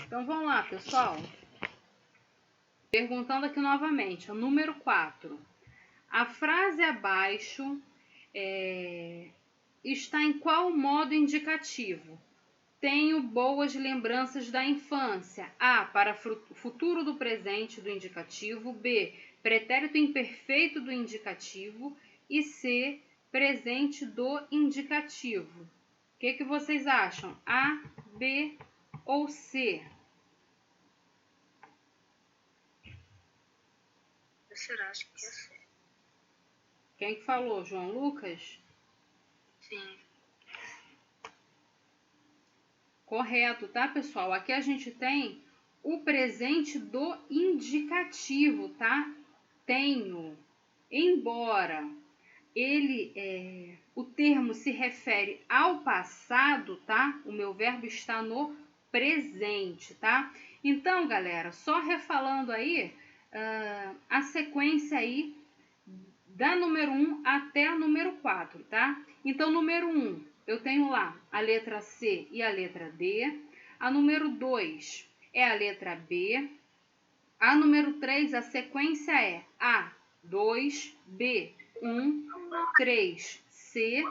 Então vamos lá, pessoal. Perguntando aqui novamente, o número 4. A frase abaixo está em qual modo indicativo? Tenho boas lembranças da infância. A, para futuro do presente do indicativo. B, pretérito imperfeito do indicativo. E C, presente do indicativo. O que vocês acham? A, B ou C? Será? Acho que é C. Quem que falou? João Lucas? Sim. Correto, tá, pessoal? Aqui a gente tem o presente do indicativo, tá? Tenho. Embora o termo se refere ao passado, tá? O meu verbo está no presente, tá? Então, galera, só refalando aí a sequência aí da número 1 até a número 4, tá? Então, número 1, eu tenho lá a letra C e a letra D. A número 2 é a letra B. A número 3, a sequência é A, 2, B, 1, 3, C.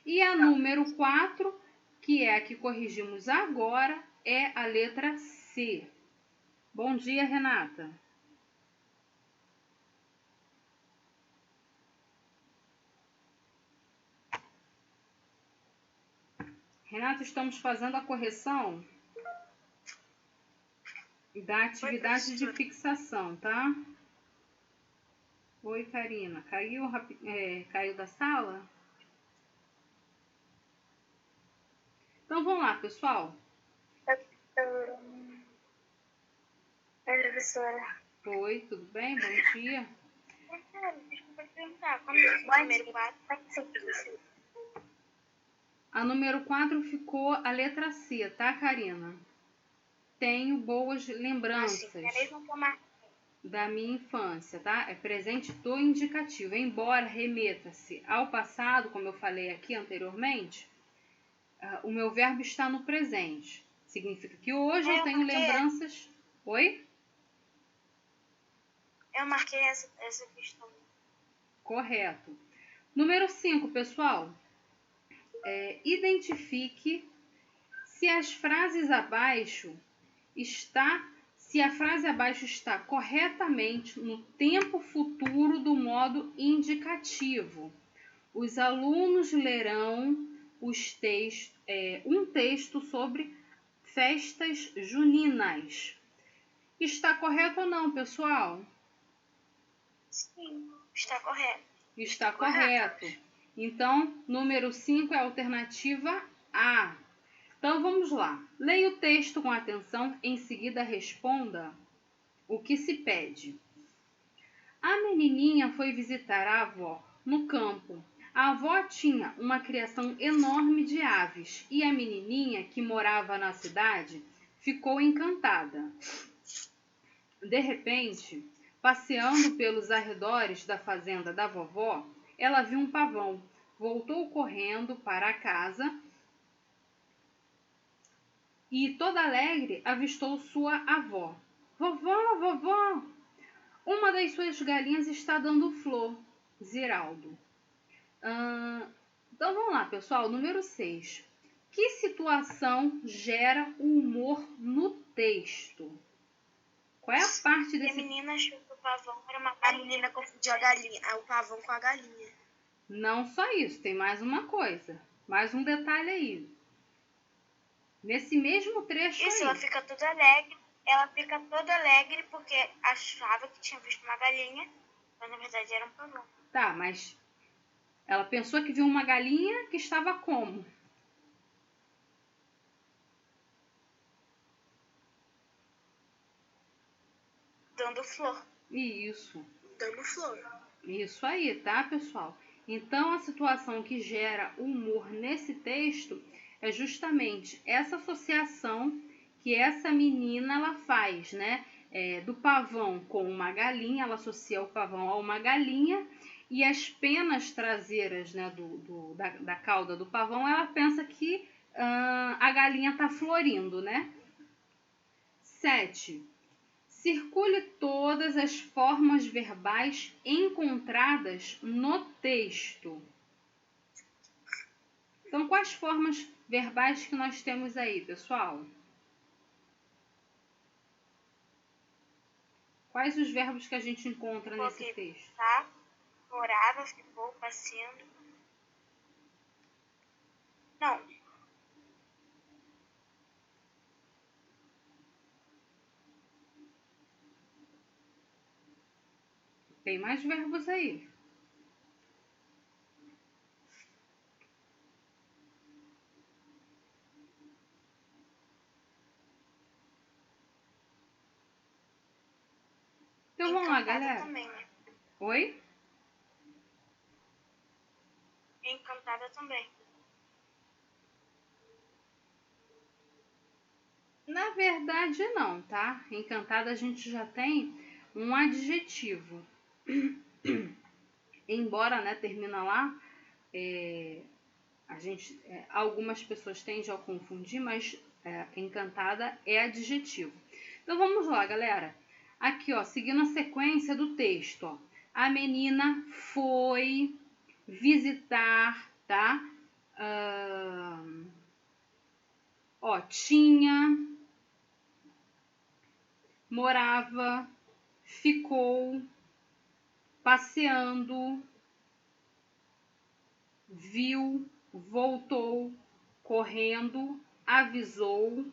E a número 4, que é a que corrigimos agora, é a letra C. Bom dia, Renata. Renata, estamos fazendo a correção da atividade de fixação, tá? Oi, Karina. Caiu da sala? Então, vamos lá, pessoal. Oi, professora. Oi, tudo bem? Bom dia. Deixa eu perguntar. Como é o número 4? A número 4 ficou a letra C, tá, Karina? Tenho boas lembranças da minha infância, tá? É presente do indicativo. Embora remeta-se ao passado, como eu falei aqui anteriormente, o meu verbo está no presente. Significa que hoje eu tenho lembranças... Oi? Eu marquei essa questão. Correto. Número 5, pessoal. Identifique se a frase abaixo está corretamente no tempo futuro do modo indicativo. Os alunos lerão um texto sobre festas juninas. Está correto ou não, pessoal? Sim, está correto. Está correto. Então, número 5 é a alternativa A. Então, vamos lá. Leia o texto com atenção, em seguida responda o que se pede. A menininha foi visitar a avó no campo. A avó tinha uma criação enorme de aves e a menininha, que morava na cidade, ficou encantada. De repente, passeando pelos arredores da fazenda da vovó, ela viu um pavão. Voltou correndo para a casa e, toda alegre, avistou sua avó. Vovó, vovó, uma das suas galinhas está dando flor, Ziraldo. Então vamos lá, pessoal. Número 6. Que situação gera o humor no texto? Qual é a parte desse... A menina achou que o pavão era uma galinha. A menina confundiu o pavão com a galinha. Não só isso, tem mais uma coisa. Mais um detalhe aí. Nesse mesmo trecho isso, aí. ela fica toda alegre. Ela fica toda alegre porque achava que tinha visto uma galinha, mas na verdade era um pavão. Tá, mas ela pensou que viu uma galinha que estava como? Dando flor. Isso. Dando flor. Isso aí, tá, pessoal? Então, a situação que gera humor nesse texto é justamente essa associação que essa menina ela faz, né? Do pavão com uma galinha, ela associa o pavão a uma galinha e as penas traseiras, né, da cauda do pavão, ela pensa que a galinha está florindo, né? 7. Circule todas as formas verbais encontradas no texto. Então, quais formas verbais que nós temos aí, pessoal? Quais os verbos que a gente encontra nesse texto? Tá, morava, ficou, passeando. Não. Tem mais verbos aí. Então vamos lá, galera. Também, né? Oi? Encantada também. Na verdade, não, tá? Encantada a gente já tem um adjetivo. Embora, né, termina lá, algumas pessoas tendem a confundir, mas encantada é adjetivo. Então vamos lá, galera. Aqui, ó, seguindo a sequência do texto, ó. A menina foi visitar, tá? Tinha, morava, ficou, passeando, viu, voltou, correndo, avisou,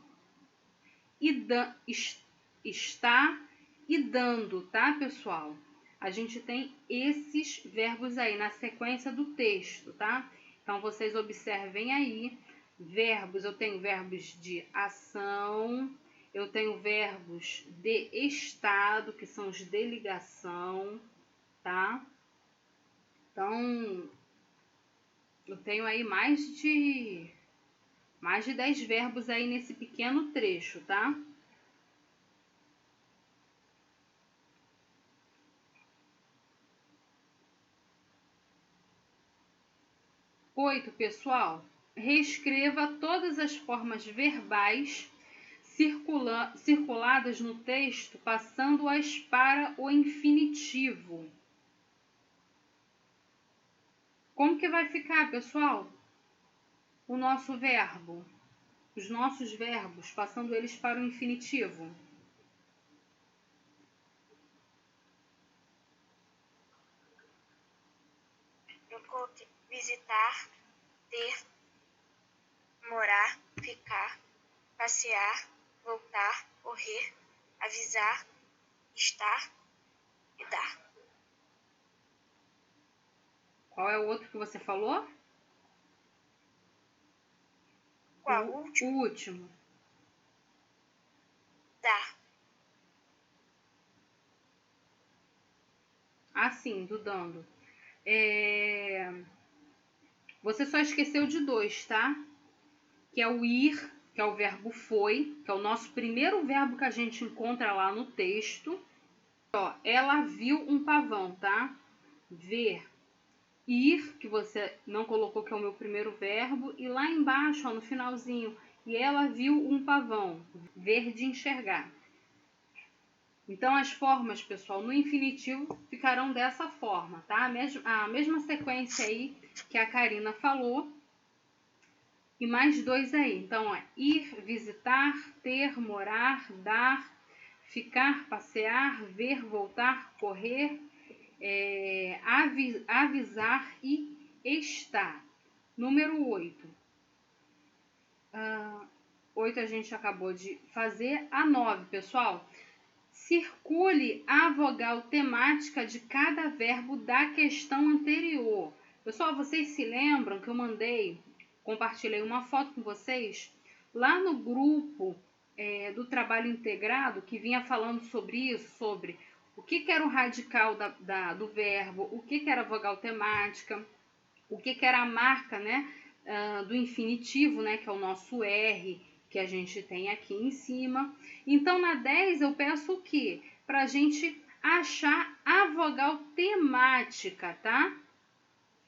está e dando, tá, pessoal? A gente tem esses verbos aí na sequência do texto, tá? Então, vocês observem aí, verbos, eu tenho verbos de ação, eu tenho verbos de estado, que são os de ligação, tá? Então, eu tenho aí mais de 10 verbos aí nesse pequeno trecho, tá? Oito, pessoal, reescreva todas as formas verbais circuladas no texto, passando-as para o infinitivo. Como que vai ficar, pessoal? O nosso verbo, os nossos verbos, passando eles para o infinitivo. Eu coloquei visitar, ter, morar, ficar, passear, voltar, correr, avisar, estar e dar. Qual é o outro que você falou? Qual? O último? O último. Dar. Ah, sim, do dando. Você só esqueceu de 2, tá? Que é o ir, que é o verbo foi, que é o nosso primeiro verbo que a gente encontra lá no texto. Ó, ela viu um pavão, tá? Ver. Ir, que você não colocou, que é o meu primeiro verbo. E lá embaixo, ó, no finalzinho, e ela viu um pavão. Ver de enxergar. Então, as formas, pessoal, no infinitivo ficarão dessa forma, tá? A mesma sequência aí que a Karina falou. E mais 2 aí. Então, ir, visitar, ter, morar, dar, ficar, passear, ver, voltar, correr, avisar e estar. Número 8. 8 a gente acabou de fazer. A 9, pessoal. Circule a vogal temática de cada verbo da questão anterior. Pessoal, vocês se lembram que eu compartilhei uma foto com vocês lá no grupo do trabalho integrado, que vinha falando sobre isso, sobre o que era o radical do verbo, o que era a vogal temática, o que era a marca, né, do infinitivo, né, que é o nosso R, que a gente tem aqui em cima. Então, na 10, eu peço o quê? Para a gente achar a vogal temática, tá?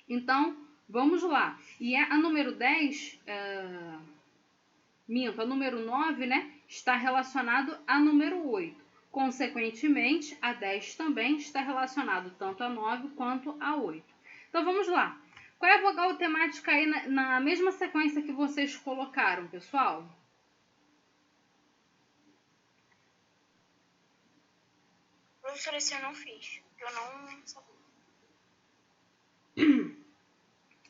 Então, vamos lá. E a número 10, Minto, a número 9, né, está relacionado a número 8. Consequentemente, a 10 também está relacionado tanto a 9 quanto a 8. Então, vamos lá. Qual é a vogal temática aí na mesma sequência que vocês colocaram, pessoal? Professora, esse eu não fiz. Eu não sabia.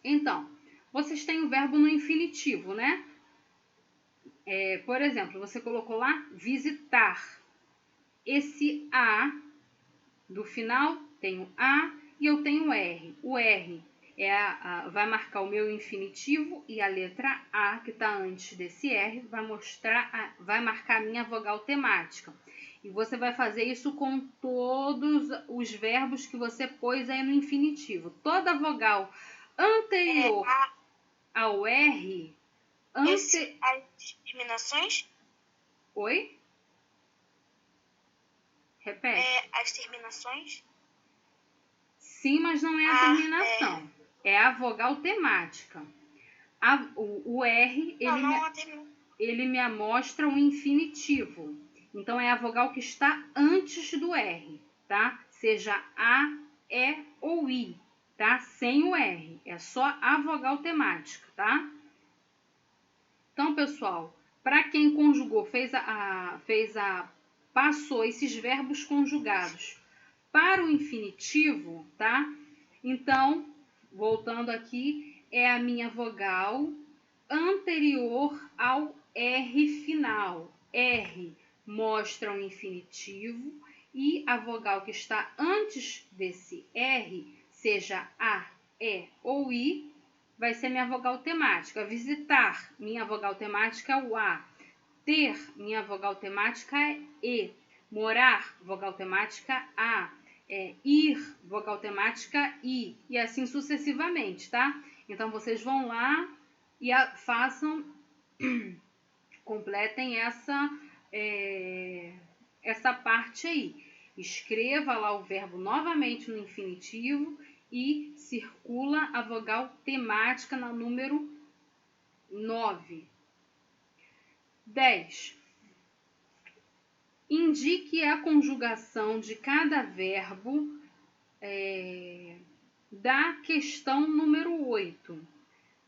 Então, vocês têm o verbo no infinitivo, né? Por exemplo, você colocou lá visitar. Esse A do final tem o A e eu tenho o R. O R vai marcar o meu infinitivo e a letra A, que está antes desse R, vai marcar a minha vogal temática. E você vai fazer isso com todos os verbos que você pôs aí no infinitivo. Toda vogal anterior ao R... As terminações? Oi? Repete. As terminações? Sim, mas não é a terminação. É a vogal temática. O R, ele me amostra um infinitivo. Então, é a vogal que está antes do R, tá? Seja A, E ou I, tá? Sem o R. É só a vogal temática, tá? Então, pessoal, para quem conjugou, passou esses verbos conjugados para o infinitivo, tá? Então, voltando aqui, é a minha vogal anterior ao R final. R mostra um infinitivo e a vogal que está antes desse R, seja A, E ou I, vai ser minha vogal temática. Visitar, minha vogal temática é o A. Ter, minha vogal temática é E. Morar, vogal temática A. Ir, vogal temática I. E assim sucessivamente, tá? Então, vocês vão lá e façam, completem essa parte aí. Escreva lá o verbo novamente no infinitivo e circula a vogal temática na número 9. 10. Indique a conjugação de cada verbo da questão número 8,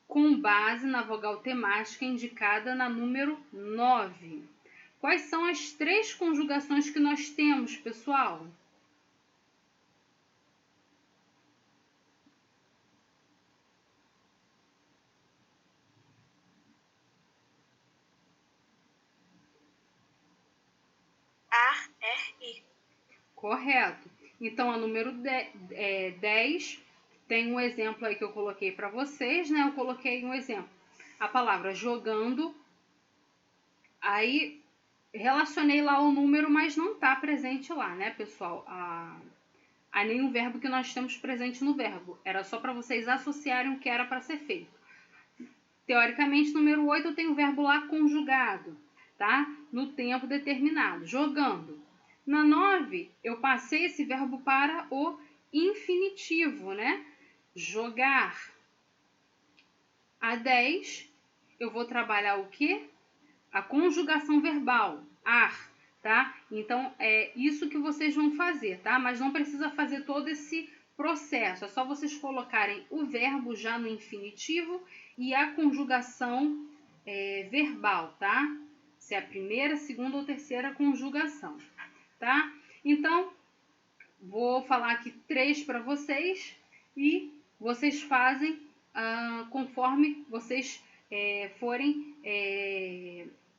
com base na vogal temática indicada na número 9. Quais são as 3 conjugações que nós temos, pessoal? Ar, I. Correto. Então, a número 10 tem um exemplo aí que eu coloquei para vocês, né? Eu coloquei um exemplo. A palavra jogando, aí relacionei lá o número, mas não está presente lá, né, pessoal? A nenhum verbo que nós temos presente no verbo. Era só para vocês associarem o que era para ser feito. Teoricamente, número 8 eu tenho o verbo lá conjugado, tá? No tempo determinado, jogando. Na 9, eu passei esse verbo para o infinitivo, né? Jogar. A 10, eu vou trabalhar o quê? A conjugação verbal, ar, tá? Então, é isso que vocês vão fazer, tá? Mas não precisa fazer todo esse processo. É só vocês colocarem o verbo já no infinitivo e a conjugação verbal, tá? Se é a primeira, segunda ou terceira conjugação, tá? Então, vou falar aqui 3 para vocês e vocês fazem conforme vocês forem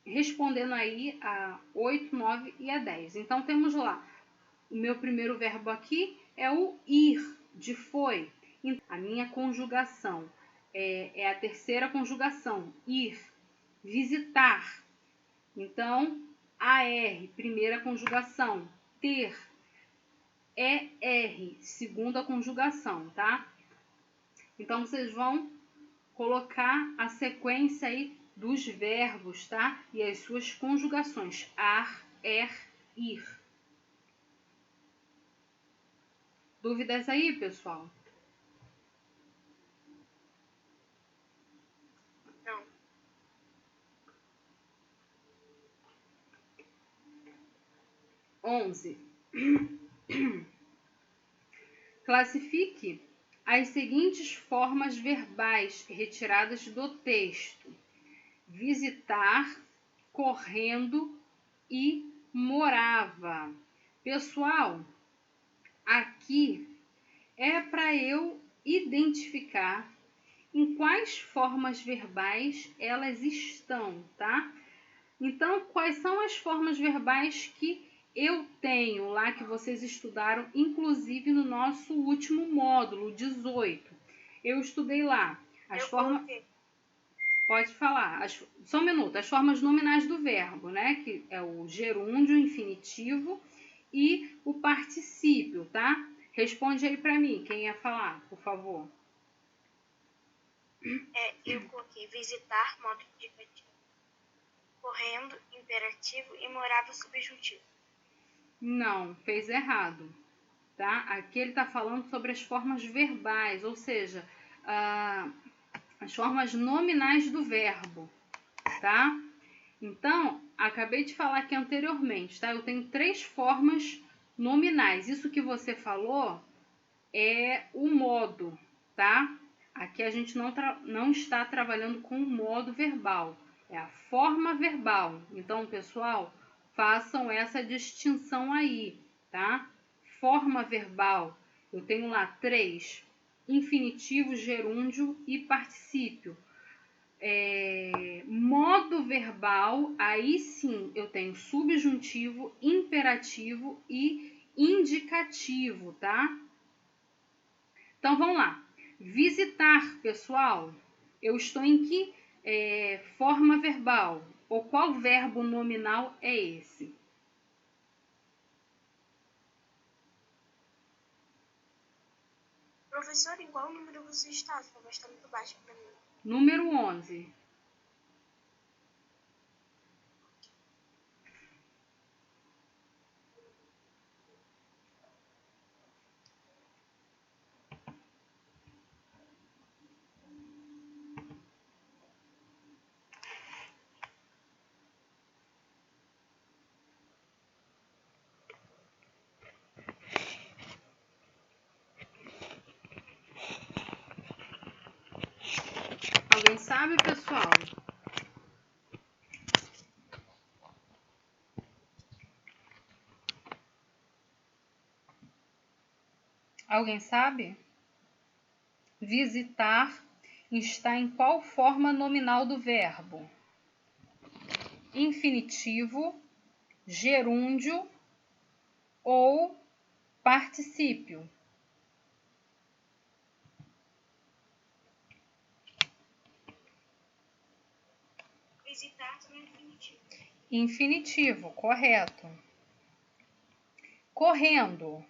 respondendo aí a 8, 9 e a 10. Então, temos lá, o meu primeiro verbo aqui é o ir, de foi. A minha conjugação é a terceira conjugação, ir. Visitar. Então, AR, primeira conjugação. Ter. ER, segunda conjugação, tá? Então, vocês vão colocar a sequência aí dos verbos, tá? E as suas conjugações. Ar, ir. Dúvidas aí, pessoal? Não. 11. Classifique as seguintes formas verbais retiradas do texto: visitar, correndo e morava. Pessoal, aqui é para eu identificar em quais formas verbais elas estão, tá? Então, quais são as formas verbais que eu tenho lá, que vocês estudaram, inclusive no nosso último módulo, 18. Eu estudei lá as formas... Pode falar. Só um minuto. As formas nominais do verbo, né? Que é o gerúndio, infinitivo e o particípio, tá? Responde aí para mim, quem ia falar, por favor. Eu coloquei visitar, modo indicativo, correndo, imperativo e morava, subjuntivo. Não, fez errado, tá? Aqui ele está falando sobre as formas verbais, ou seja, as formas nominais do verbo, tá? Então, acabei de falar aqui anteriormente, tá? Eu tenho 3 formas nominais. Isso que você falou é o modo, tá? Aqui a gente não está trabalhando com o modo verbal, é a forma verbal. Então, pessoal, façam essa distinção aí, tá? Forma verbal, eu tenho lá 3: infinitivo, gerúndio e particípio. Modo verbal, aí sim eu tenho subjuntivo, imperativo e indicativo, tá? Então vamos lá. Visitar, pessoal, eu estou em que forma verbal? Ou qual verbo nominal é esse? Professor, em qual número você está? Vai estar muito baixo para mim. Número 11. Alguém sabe, pessoal? Alguém sabe? Visitar está em qual forma nominal do verbo? Infinitivo, gerúndio ou particípio? Visitar também é infinitivo. Infinitivo, correto. Correndo.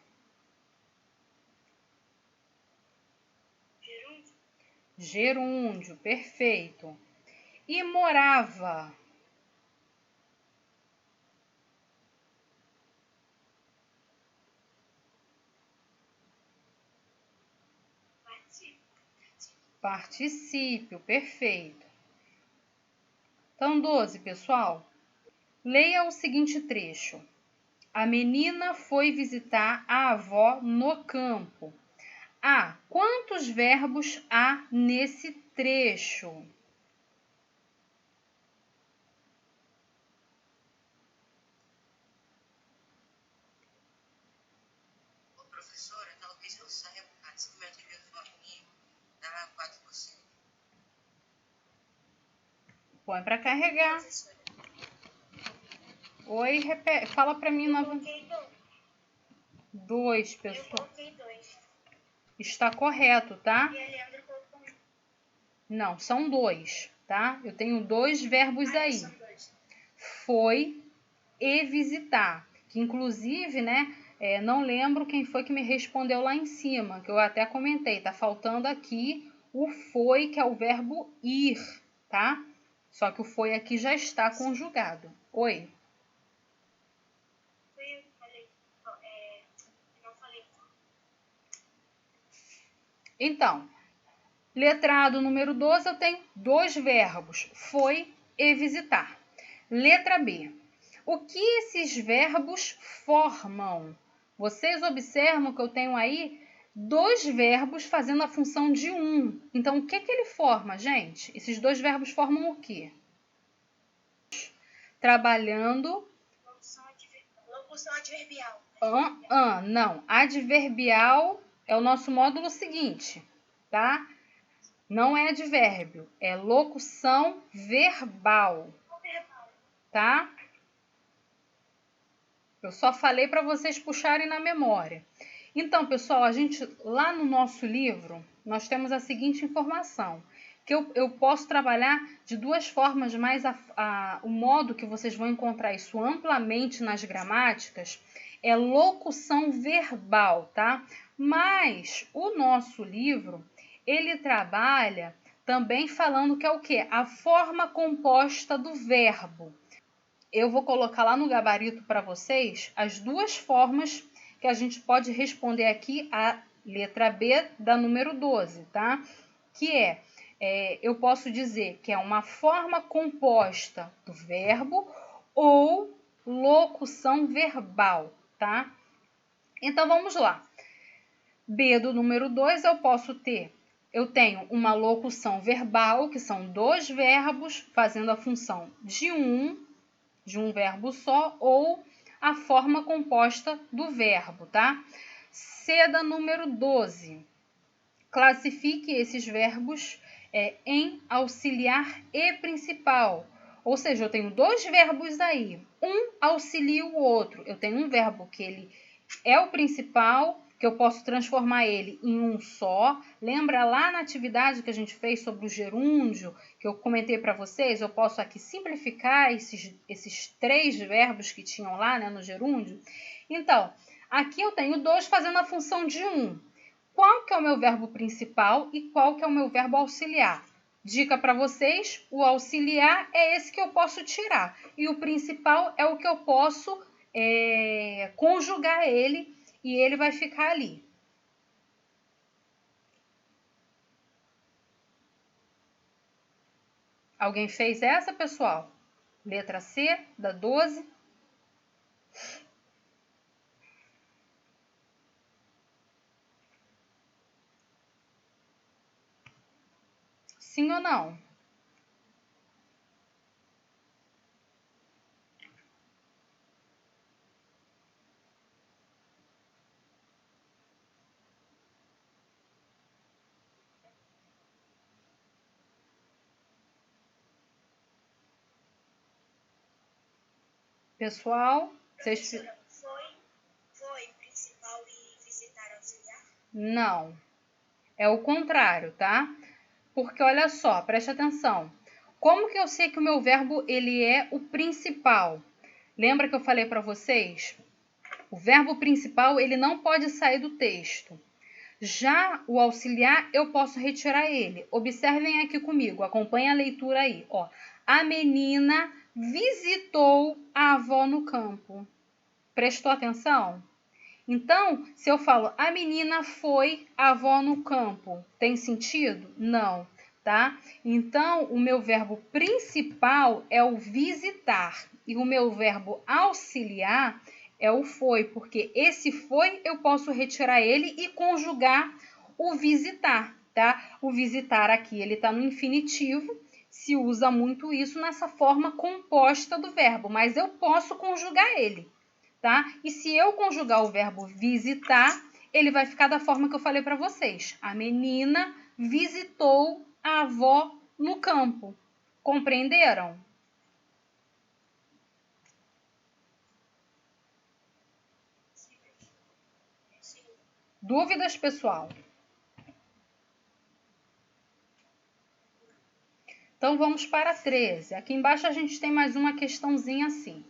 Gerúndio. Gerúndio, perfeito. E morava. Particípio, perfeito. Então, 12, pessoal. Leia o seguinte trecho. A menina foi visitar a avó no campo. Quantos verbos há nesse trecho? Professora, talvez eu saia por causa do meu telefone da 4%. Põe para carregar. Professora. Oi, fala para mim novamente. 2, pessoal. Eu coloquei 2. Está correto, tá? E a Leandra colocou 1. Não, são 2, tá? Eu tenho 2 verbos aí. São 2. Foi e visitar. Que inclusive, né, não lembro quem foi que me respondeu lá em cima, que eu até comentei. Tá faltando aqui o foi, que é o verbo ir, tá? Só que o foi aqui já está conjugado. Oi. Então, letrado número 12, eu tenho 2 verbos, foi e visitar. Letra B. O que esses verbos formam? Vocês observam que eu tenho aí 2 verbos fazendo a função de um. Então, o que ele forma, gente? Esses 2 verbos formam o quê? Trabalhando... Locução adverbial. Não. Adverbial é o nosso módulo seguinte, tá? Não é advérbio, é locução verbal, tá? Eu só falei para vocês puxarem na memória. Então, pessoal, a gente lá no nosso livro, nós temos a seguinte informação, que eu posso trabalhar de 2 formas, mas o modo que vocês vão encontrar isso amplamente nas gramáticas é locução verbal, tá? Mas o nosso livro, ele trabalha também falando que é o quê? A forma composta do verbo. Eu vou colocar lá no gabarito para vocês as 2 formas que a gente pode responder aqui a letra B da número 12, tá? Que eu posso dizer que é uma forma composta do verbo ou locução verbal, tá? Então, vamos lá. B do número 2 eu tenho uma locução verbal, que são 2 verbos fazendo a função de um verbo só, ou a forma composta do verbo, tá? C da número 12. Classifique esses verbos em auxiliar e principal. Ou seja, eu tenho 2 verbos aí, um auxilia o outro. Eu tenho um verbo que ele é o principal, que eu posso transformar ele em um só. Lembra lá na atividade que a gente fez sobre o gerúndio, que eu comentei para vocês? Eu posso aqui simplificar esses 3 verbos que tinham lá, né, no gerúndio. Então, aqui eu tenho 2 fazendo a função de um. Qual que é o meu verbo principal e qual que é o meu verbo auxiliar? Dica para vocês, o auxiliar é esse que eu posso tirar. E o principal é o que eu posso conjugar ele, e ele vai ficar ali. Alguém fez essa, pessoal? Letra C, da 12. Sim ou não? Pessoal, vocês... Foi principal e visitar auxiliar? Não. É o contrário, tá? Porque olha só, preste atenção. Como que eu sei que o meu verbo ele é o principal? Lembra que eu falei para vocês? O verbo principal ele não pode sair do texto. Já o auxiliar eu posso retirar ele. Observem aqui comigo, acompanhem a leitura aí. Ó, a menina visitou a avó no campo. Prestou atenção? Então, se eu falo a menina foi a avó no campo, tem sentido? Não, tá? Então, o meu verbo principal é o visitar e o meu verbo auxiliar é o foi, porque esse foi eu posso retirar ele e conjugar o visitar, tá? O visitar aqui, ele tá no infinitivo, se usa muito isso nessa forma composta do verbo, mas eu posso conjugar ele. Tá? E se eu conjugar o verbo visitar, ele vai ficar da forma que eu falei para vocês. A menina visitou a avó no campo. Compreenderam? Sim. Dúvidas, pessoal? Então, vamos para 13. Aqui embaixo a gente tem mais uma questãozinha assim.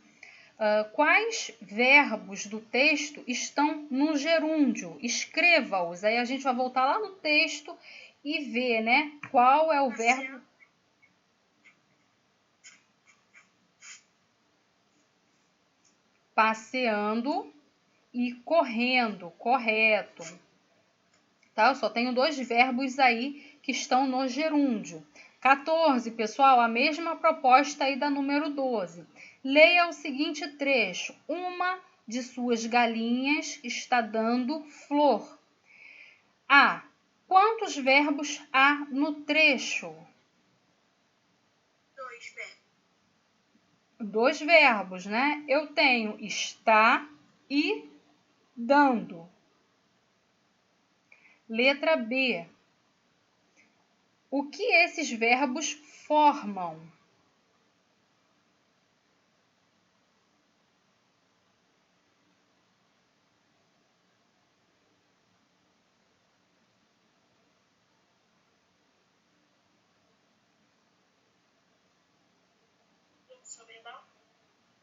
Quais verbos do texto estão no gerúndio? Escreva-os. Aí a gente vai voltar lá no texto e ver, né? Qual é o verbo... Passeando e correndo, correto. Tá? Eu só tenho 2 verbos aí que estão no gerúndio. 14, pessoal, a mesma proposta aí da número 12. Leia o seguinte trecho. Uma de suas galinhas está dando flor. A. Quantos verbos há no trecho? 2 verbos. 2 verbos, né? Eu tenho está e dando. Letra B. O que esses verbos formam? Locução verbal.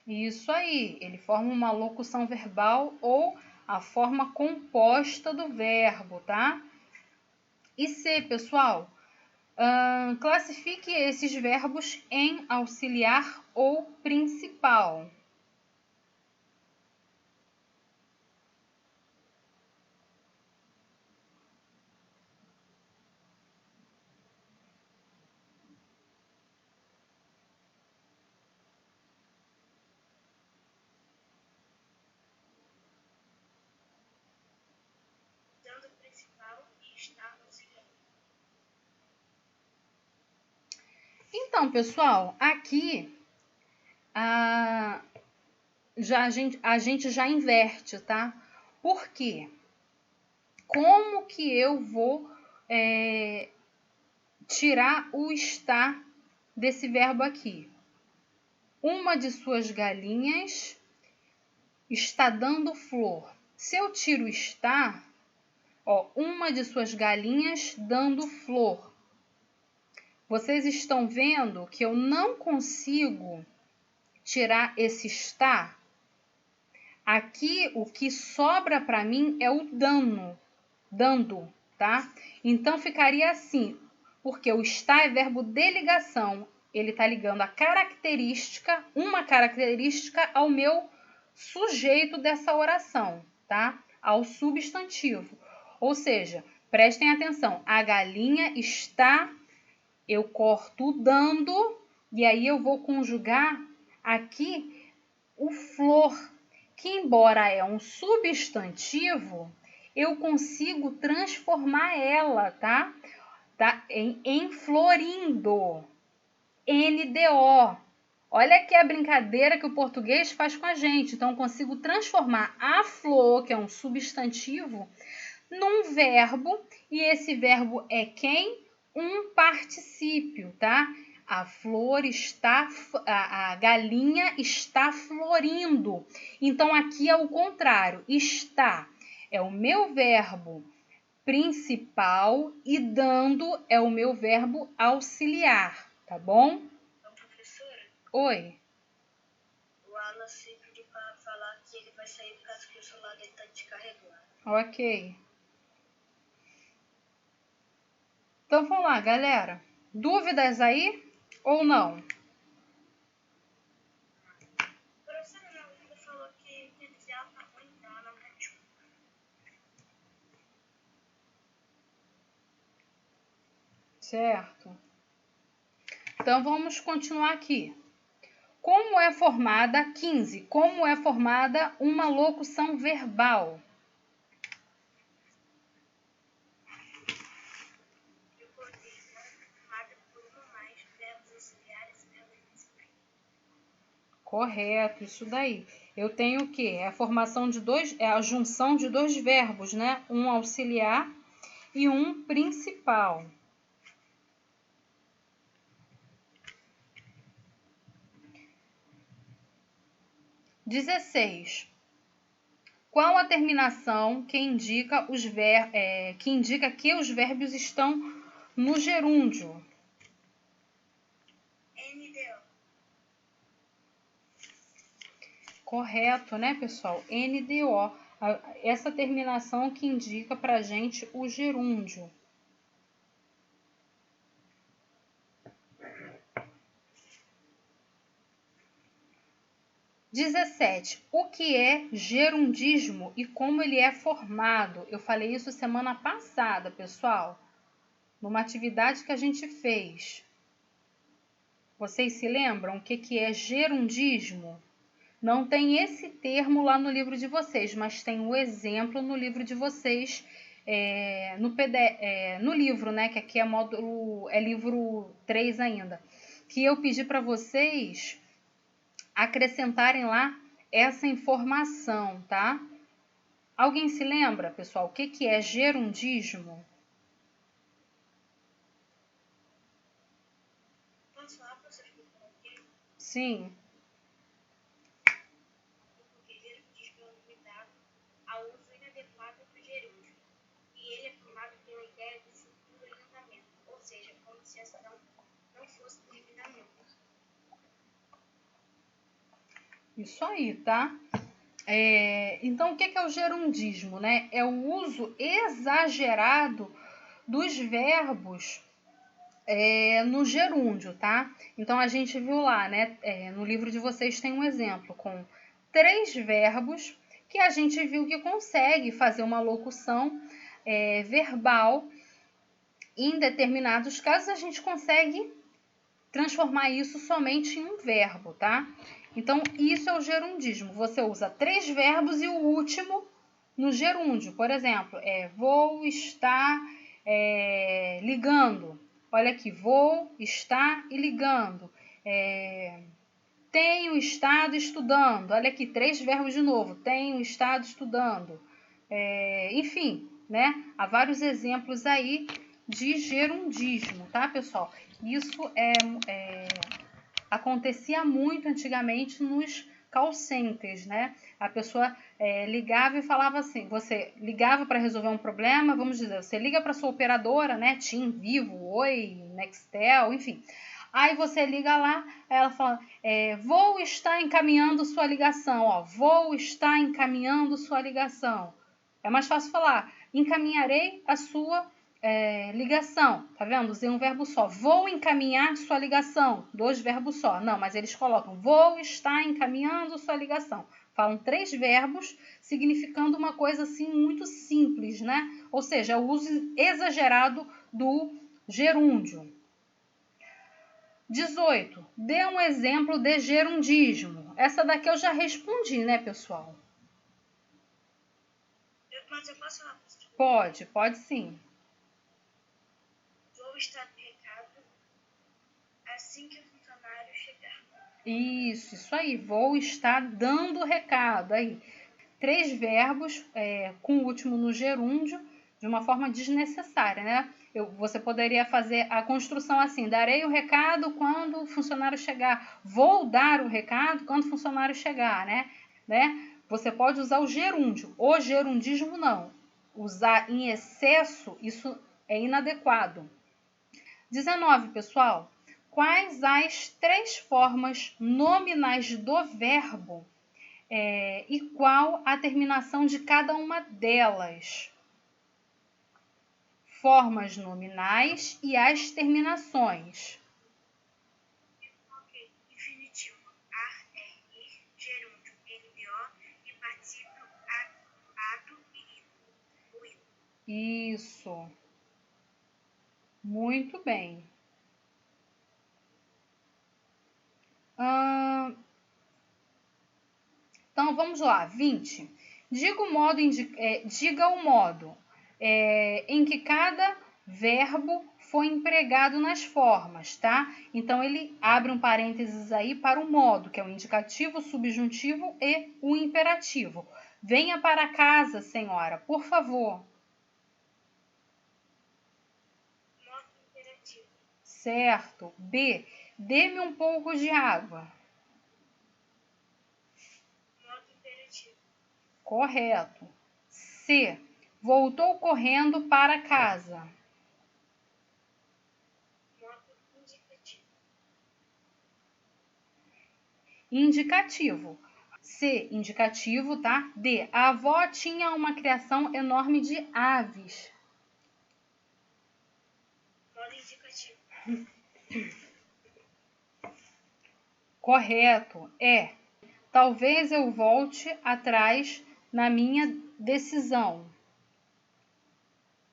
Isso aí, ele forma uma locução verbal ou a forma composta do verbo, tá? E C, pessoal, classifique esses verbos em auxiliar ou principal. Dando principal e está auxiliar. Então, pessoal, aqui a gente já inverte, tá? Por quê? Como que eu vou tirar o está desse verbo aqui? Uma de suas galinhas está dando flor. Se eu tiro está, uma de suas galinhas dando flor. Vocês estão vendo que eu não consigo tirar esse está? Aqui o que sobra para mim é o dando, tá? Então ficaria assim, porque o está é verbo de ligação. Ele está ligando a característica, uma característica ao meu sujeito dessa oração, tá? Ao substantivo. Ou seja, prestem atenção, a galinha está, eu corto o dando, e aí eu vou conjugar aqui o flor, que embora é um substantivo, eu consigo transformar ela, tá? Em florindo. NDO. Olha aqui a brincadeira que o português faz com a gente. Então, eu consigo transformar a flor, que é um substantivo, num verbo. E esse verbo é quem? Um particípio, tá? A flor está, a galinha está florindo. Então, aqui é o contrário. Está é o meu verbo principal e dando é o meu verbo auxiliar, tá bom? Professora, Oi. o Alan se pediu para falar que ele vai sair por causa que o celular dele está descarregado. Ok. Então vamos lá, galera. Dúvidas aí ou não? Professora, minha amiga falou que o inicial tá ruim, então ela não tá disponível. Certo. Então vamos continuar aqui. Como é formada 15? Como é formada uma locução verbal? Formada por uma ou mais verbos auxiliares e verbos principais. Correto, isso daí. Eu tenho o quê? É a formação de dois, é a junção de dois verbos, né? Um auxiliar e um principal. Dezesseis. Qual a terminação que indica que os verbos estão no gerúndio? NDO. Correto, né, pessoal? NDO. Essa terminação que indica pra gente o gerúndio. Dezessete. O que é gerundismo e como ele é formado? Eu falei isso semana passada, pessoal, numa atividade que a gente fez. Vocês se lembram o que é gerundismo? Não tem esse termo lá no livro de vocês, mas tem o exemplo no livro de vocês, no livro, né? Que aqui é livro 3 ainda. Que eu pedi para vocês acrescentarem lá essa informação, tá? Alguém se lembra, pessoal, o que é gerundismo? Posso falar, professor? Sim. Porque gerundismo é um cuidado ao uso inadequado do gerúndio. E ele é formado pela ideia do futuro em andamento, ou seja, como se a ação não fosse terminar nunca. Isso aí, tá? Então, o que é o gerundismo, né? É o uso exagerado dos verbos no gerúndio, tá? Então, a gente viu lá, né? No livro de vocês tem um exemplo com 3 verbos que a gente viu que consegue fazer uma locução verbal. Em determinados casos, a gente consegue transformar isso somente em um verbo, tá? Então, isso é o gerundismo. Você usa 3 verbos e o último no gerúndio. Por exemplo, vou estar ligando. Olha aqui, vou estar e ligando. Tenho estado estudando. Olha aqui, 3 verbos de novo. Tenho estado estudando. Enfim, né? Há vários exemplos aí de gerundismo, tá, pessoal? Isso acontecia muito antigamente nos call centers, né? A pessoa ligava e falava assim, você ligava para resolver um problema, vamos dizer, você liga para sua operadora, né? TIM, Vivo, Oi, Nextel, enfim. Aí você liga lá, ela fala, vou estar encaminhando sua ligação, ó, vou estar encaminhando sua ligação. É mais fácil falar, encaminharei a sua ligação, tá vendo? Usei um verbo só. Vou encaminhar sua ligação. 2 verbos só. Não, mas eles colocam vou estar encaminhando sua ligação. Falam 3 verbos, significando uma coisa assim muito simples, né? Ou seja, o uso exagerado do gerúndio. 18. Dê um exemplo de gerundismo. Essa daqui eu já respondi, né, pessoal? Mas eu posso falar? Pode sim. Vou estar no recado assim que o funcionário chegar. Isso aí. Vou estar dando recado. Aí, 3 verbos com o último no gerúndio de uma forma desnecessária, né? Você poderia fazer a construção assim, darei o recado quando o funcionário chegar, vou dar o recado quando o funcionário chegar, né? Você pode usar o gerúndio, o gerundismo não. Usar em excesso, isso é inadequado. 19, pessoal. Quais as 3 formas nominais do verbo e qual a terminação de cada uma delas? Formas nominais e as terminações. Ok. Infinitivo. Ar, ir. Gerúndio. NBO. E particípio ado e ido. Isso. Muito bem. Então, vamos lá. 20. Diga o modo em que cada verbo foi empregado nas formas, tá? Então, ele abre um parênteses aí para o modo, que é o indicativo, o subjuntivo e o imperativo. Venha para casa, senhora, por favor. Modo imperativo. Certo. B. Dê-me um pouco de água. Modo imperativo. Correto. C. Voltou correndo para casa. Modo indicativo. Indicativo. C. Indicativo, tá? D. A avó tinha uma criação enorme de aves. Modo indicativo. Correto. E. Talvez eu volte atrás na minha decisão.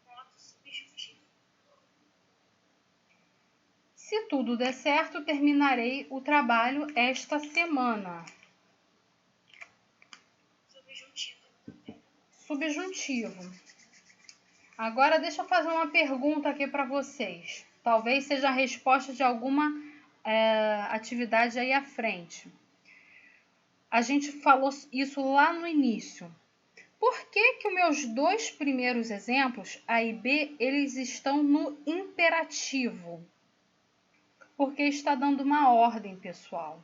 Modo subjuntivo. Se tudo der certo, terminarei o trabalho esta semana. Subjuntivo. Agora deixa eu fazer uma pergunta aqui para vocês. Talvez seja a resposta de alguma atividade aí à frente. A gente falou isso lá no início. Por que os meus dois primeiros exemplos, A e B, eles estão no imperativo? Porque está dando uma ordem, pessoal.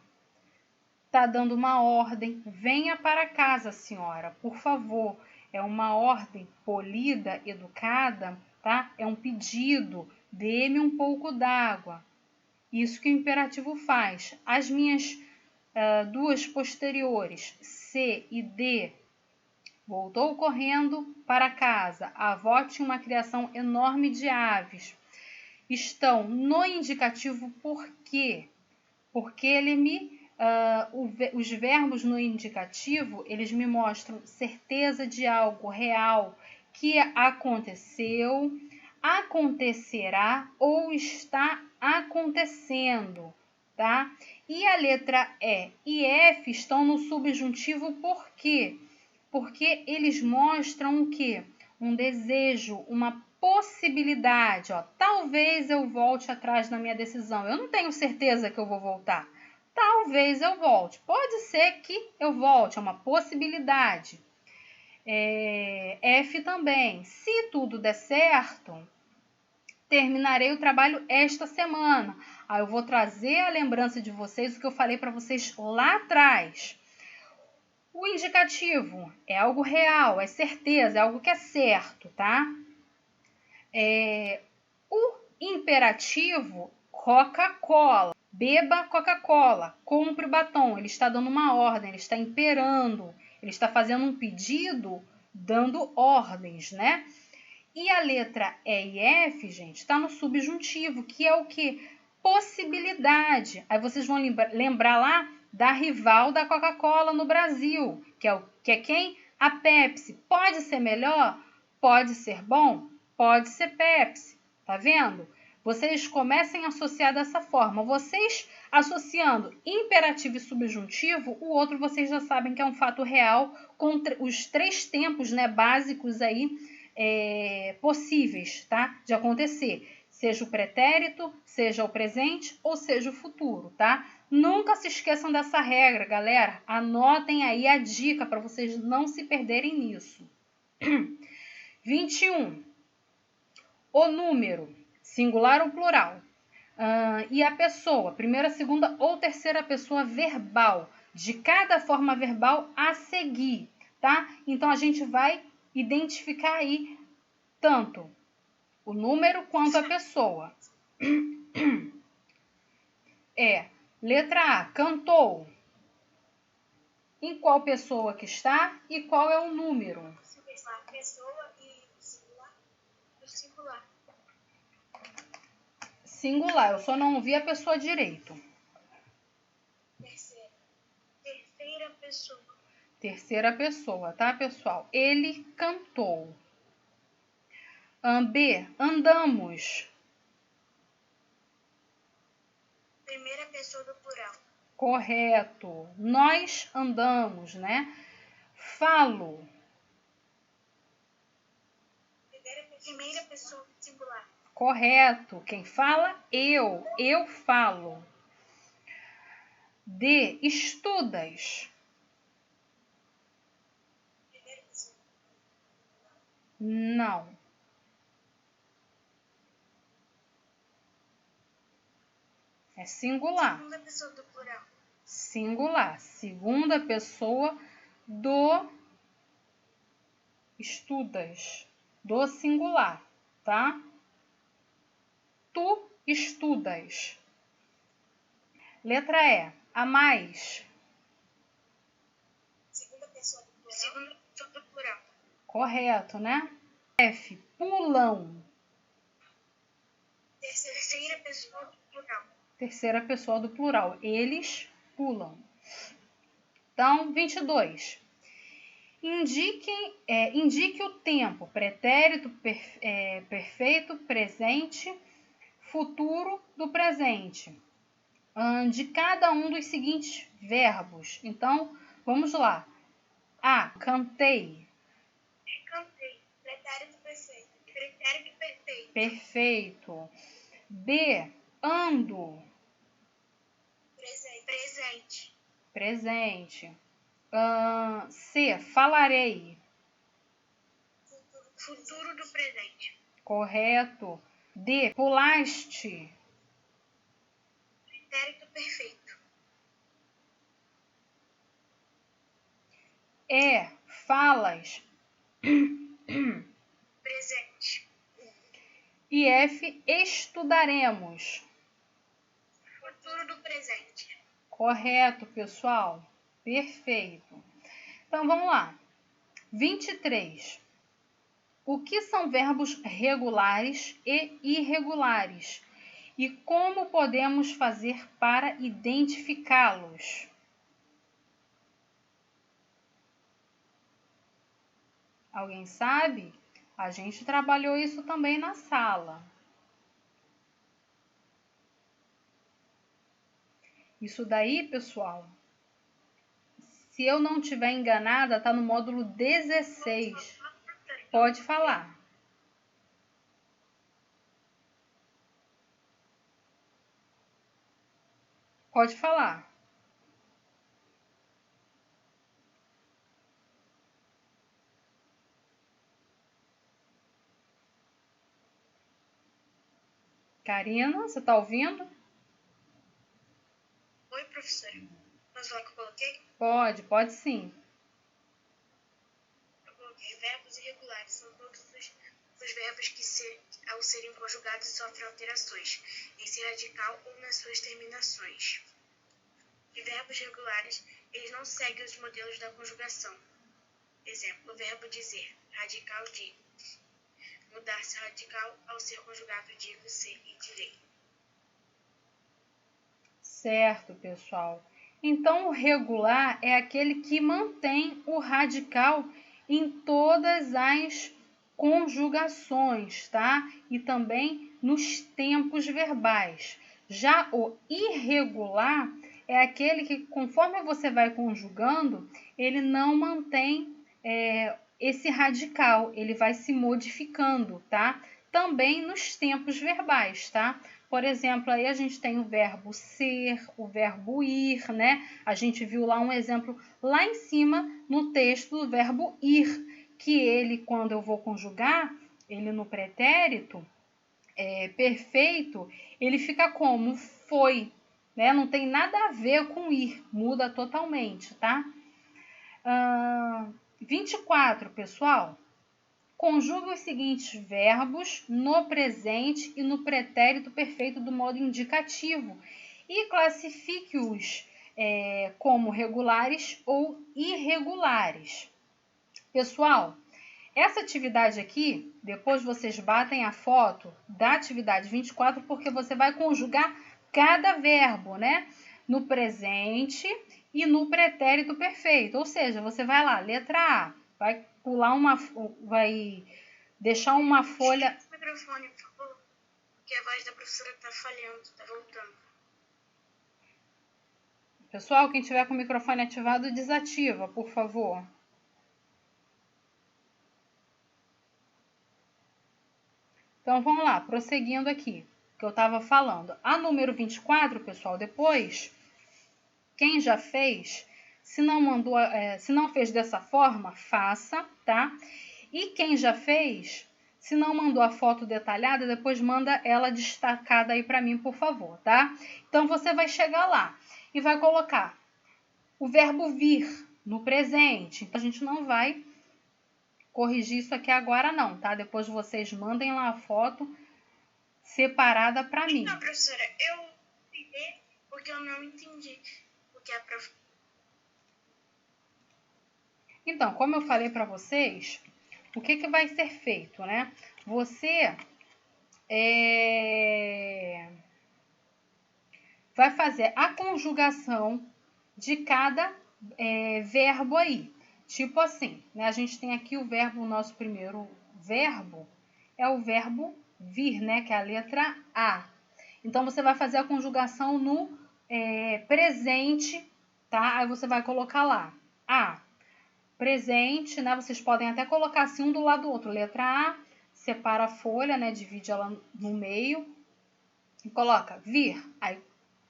Está dando uma ordem. Venha para casa, senhora, por favor. É uma ordem polida, educada, tá? É um pedido. Dê-me um pouco d'água. Isso que o imperativo faz. As minhas duas posteriores, C e D, voltou correndo para casa. A avó tinha uma criação enorme de aves. Estão no indicativo por quê? Porque os verbos no indicativo, eles me mostram certeza de algo real que aconteceu, acontecerá ou está acontecendo, tá? E a letra E e F estão no subjuntivo por quê? Porque eles mostram o quê? Um desejo, uma possibilidade. Ó, talvez eu volte atrás na minha decisão. Eu não tenho certeza que eu vou voltar. Talvez eu volte. Pode ser que eu volte, é uma possibilidade. F também. Se tudo der certo, terminarei o trabalho esta semana. Aí eu vou trazer a lembrança de vocês o que eu falei para vocês lá atrás. O indicativo é algo real, é certeza, é algo que é certo, tá? O imperativo, Coca-Cola. Beba Coca-Cola, compre o batom. Ele está dando uma ordem, ele está imperando, ele está fazendo um pedido, dando ordens, né? E a letra E e F, gente, está no subjuntivo, que é o quê? Possibilidade. Aí vocês vão lembrar lá da rival da Coca-Cola no Brasil, que é quem? A Pepsi. Pode ser melhor? Pode ser bom? Pode ser Pepsi. Tá vendo? Vocês comecem a associar dessa forma. Vocês associando imperativo e subjuntivo, o outro vocês já sabem que é um fato real com os três tempos, né, básicos aí possíveis, tá, de acontecer. Seja o pretérito, seja o presente ou seja o futuro, tá? Nunca se esqueçam dessa regra, galera. Anotem aí a dica para vocês não se perderem nisso. 21. O número, singular ou plural. E a pessoa, primeira, segunda ou terceira pessoa verbal, de cada forma verbal a seguir, tá? Então, a gente vai identificar aí tanto o número quanto a pessoa. Letra A, cantou. Em qual pessoa que está e qual é o número? Pessoa e singular. Singular, eu só não ouvi a pessoa direito. Terceira pessoa. Terceira pessoa, tá, pessoal? Ele cantou. B, andamos. Primeira pessoa do plural. Correto. Nós andamos, né? Falo. Primeira pessoa singular. Correto. Quem fala? Eu. Eu falo. D, estudas. Primeira pessoa. Não. É singular. Segunda pessoa do plural. Singular. Segunda pessoa do estudas. Do singular, tá? Tu estudas. Letra E. A mais. Segunda pessoa do plural. Segunda pessoa do plural. Correto, né? F. Pulam. Terceira pessoa do plural. Terceira pessoa do plural. Eles pulam. Então, 22. Indique o tempo. Pretérito, perfeito, presente, futuro do presente de cada um dos seguintes verbos. Então, vamos lá. A, cantei. Cantei. Pretérito perfeito. Pretérito perfeito. Perfeito. B, ando. Presente. Presente. C, falarei. Futuro do presente. Correto. D, pulaste. Pretérito perfeito. E, falas. Presente. E F, estudaremos. Futuro do presente. Correto, pessoal. Perfeito. Então, vamos lá. 23. O que são verbos regulares e irregulares? E como podemos fazer para identificá-los? Alguém sabe? A gente trabalhou isso também na sala. Isso daí, pessoal, se eu não estiver enganada, está no módulo 16. Pode falar. Pode falar. Karina, você está ouvindo? Oi, professora. Posso falar que eu coloquei? Pode sim. Eu coloquei verbos irregulares. São todos os verbos que, ao serem conjugados, sofrem alterações em seu radical ou nas suas terminações. E verbos regulares, eles não seguem os modelos da conjugação. Exemplo, o verbo dizer, radical de. Mudar seu radical ao ser conjugado digo, ser e direi. Certo, pessoal. Então, o regular é aquele que mantém o radical em todas as conjugações, tá? E também nos tempos verbais. Já o irregular é aquele que, conforme você vai conjugando, ele não mantém esse radical, ele vai se modificando, tá? Também nos tempos verbais, tá? Por exemplo, aí a gente tem o verbo ser, o verbo ir, né? A gente viu lá um exemplo lá em cima no texto do verbo ir, que ele, quando eu vou conjugar, ele no pretérito perfeito, ele fica como foi, né? Não tem nada a ver com ir, muda totalmente, tá? 24, pessoal. Conjuga os seguintes verbos no presente e no pretérito perfeito do modo indicativo e classifique-os como regulares ou irregulares. Pessoal, essa atividade aqui, depois vocês batem a foto da atividade 24, porque você vai conjugar cada verbo, né? No presente e no pretérito perfeito. Ou seja, você vai lá, letra A, vai pular vai deixar uma folha. O microfone, por favor, porque a voz da professora está falhando, está voltando. Pessoal, quem tiver com o microfone ativado, desativa, por favor. Então, vamos lá, prosseguindo aqui, que eu estava falando. A número 24, pessoal, depois, quem já fez, se não fez dessa forma, faça, tá? E quem já fez, se não mandou a foto detalhada, depois manda ela destacada aí para mim, por favor, tá? Então, você vai chegar lá e vai colocar o verbo vir no presente. Então, a gente não vai corrigir isso aqui agora não, tá? Depois vocês mandem lá a foto separada para mim. Não, professora, eu entendi porque eu não entendi o que a professora... Então, como eu falei para vocês, o que vai ser feito, né? Você vai fazer a conjugação de cada verbo aí. Tipo assim, né? A gente tem aqui o nosso primeiro verbo é o verbo vir, né? Que é a letra A. Então, você vai fazer a conjugação no presente, tá? Aí você vai colocar lá presente, né? Vocês podem até colocar assim um do lado do outro. Letra A, separa a folha, né? Divide ela no meio e coloca vir. Aí,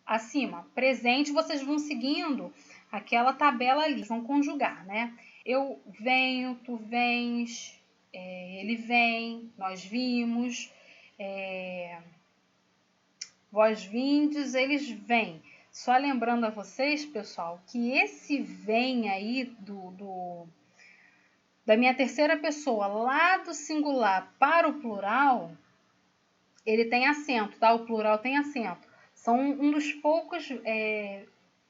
acima, presente, vocês vão seguindo aquela tabela ali, vão conjugar, né? Eu venho, tu vens, ele vem, nós vimos, vós vindes, eles vêm. Só lembrando a vocês, pessoal, que esse vem aí da minha terceira pessoa lá do singular para o plural, ele tem acento, tá? O plural tem acento. São um dos poucos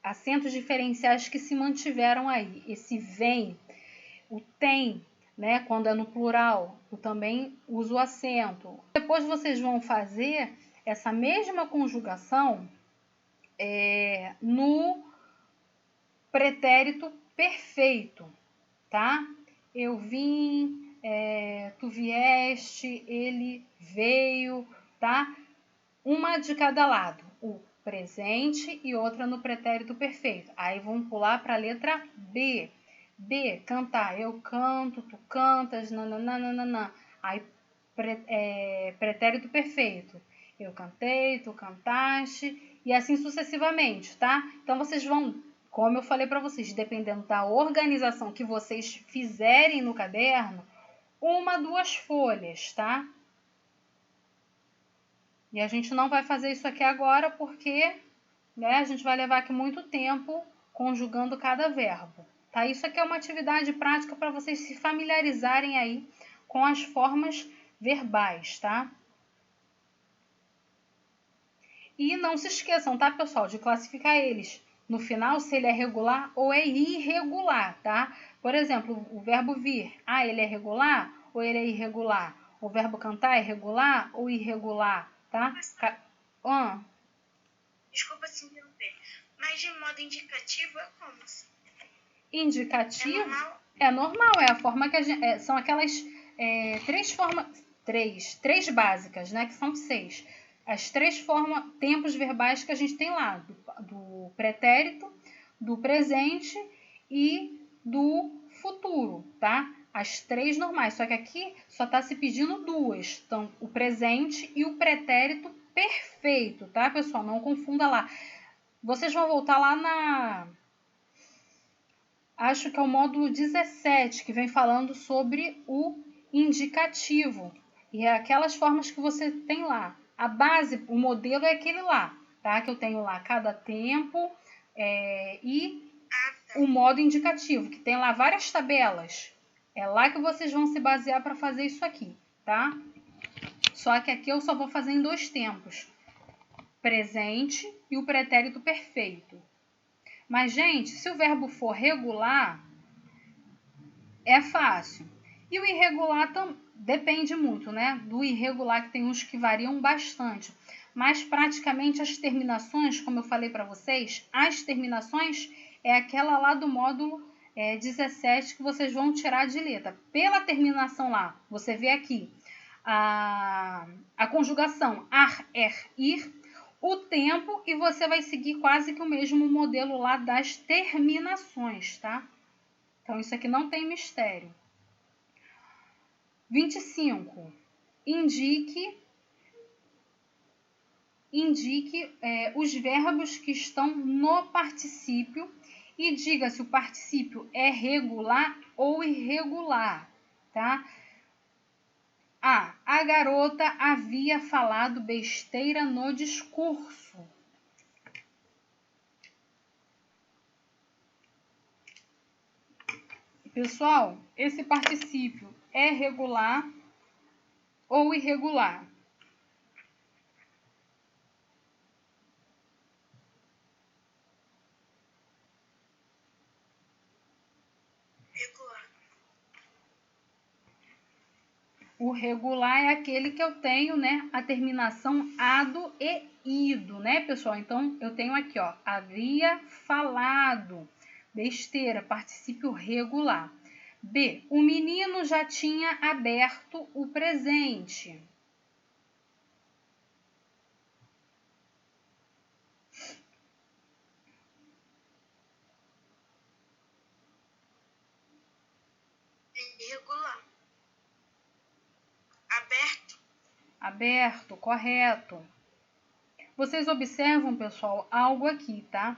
acentos diferenciais que se mantiveram aí. Esse vem, o tem, né? Quando é no plural, eu também uso o acento. Depois vocês vão fazer essa mesma conjugação no pretérito perfeito, tá? Eu vim, tu vieste, ele veio, tá? Uma de cada lado, o presente e outra no pretérito perfeito. Aí vamos pular para a letra B. B, cantar. Eu canto, tu cantas, nananana. Aí, pretérito perfeito. Eu cantei, tu cantaste, e assim sucessivamente, tá? Então, vocês vão, como eu falei para vocês, dependendo da organização que vocês fizerem no caderno, 1, 2 folhas, tá? E a gente não vai fazer isso aqui agora porque, né, a gente vai levar aqui muito tempo conjugando cada verbo. Tá? Isso aqui é uma atividade prática para vocês se familiarizarem aí com as formas verbais, tá? E não se esqueçam, tá, pessoal, de classificar eles no final se ele é regular ou é irregular, tá? Por exemplo, o verbo vir, ele é regular ou ele é irregular? O verbo cantar é regular ou irregular, tá? Desculpa se interromper, mas de modo indicativo é como? Indicativo É normal? É normal, é a forma que a gente. São aquelas três básicas, né? Que são 6. As 3 tempos verbais que a gente tem lá, do pretérito, do presente e do futuro, tá? As 3 normais, só que aqui só está se pedindo 2. Então, o presente e o pretérito perfeito, tá, pessoal? Não confunda lá. Vocês vão voltar lá acho que é o módulo 17, que vem falando sobre o indicativo. E é aquelas formas que você tem lá. A base, o modelo é aquele lá, tá? Que eu tenho lá cada tempo e o modo indicativo, que tem lá várias tabelas. É lá que vocês vão se basear para fazer isso aqui, tá? Só que aqui eu só vou fazer em 2 tempos. Presente e o pretérito perfeito. Mas, gente, se o verbo for regular, é fácil. E o irregular depende muito, né? Do irregular, que tem uns que variam bastante. Mas, praticamente, as terminações, como eu falei para vocês, as terminações é aquela lá do módulo 17 que vocês vão tirar de letra. Pela terminação lá, você vê aqui a conjugação ar, ir, o tempo, e você vai seguir quase que o mesmo modelo lá das terminações, tá? Então, isso aqui não tem mistério. 25. Indique os verbos que estão no particípio e diga se o particípio é regular ou irregular, tá? A garota havia falado besteira no discurso. Pessoal, esse particípio é regular ou irregular? Regular. O regular é aquele que eu tenho, né, a terminação ado e ido, né, pessoal? Então, eu tenho aqui, ó, havia falado, besteira, particípio regular. B, o menino já tinha aberto o presente. aberto, correto. Vocês observam, pessoal, algo aqui, tá?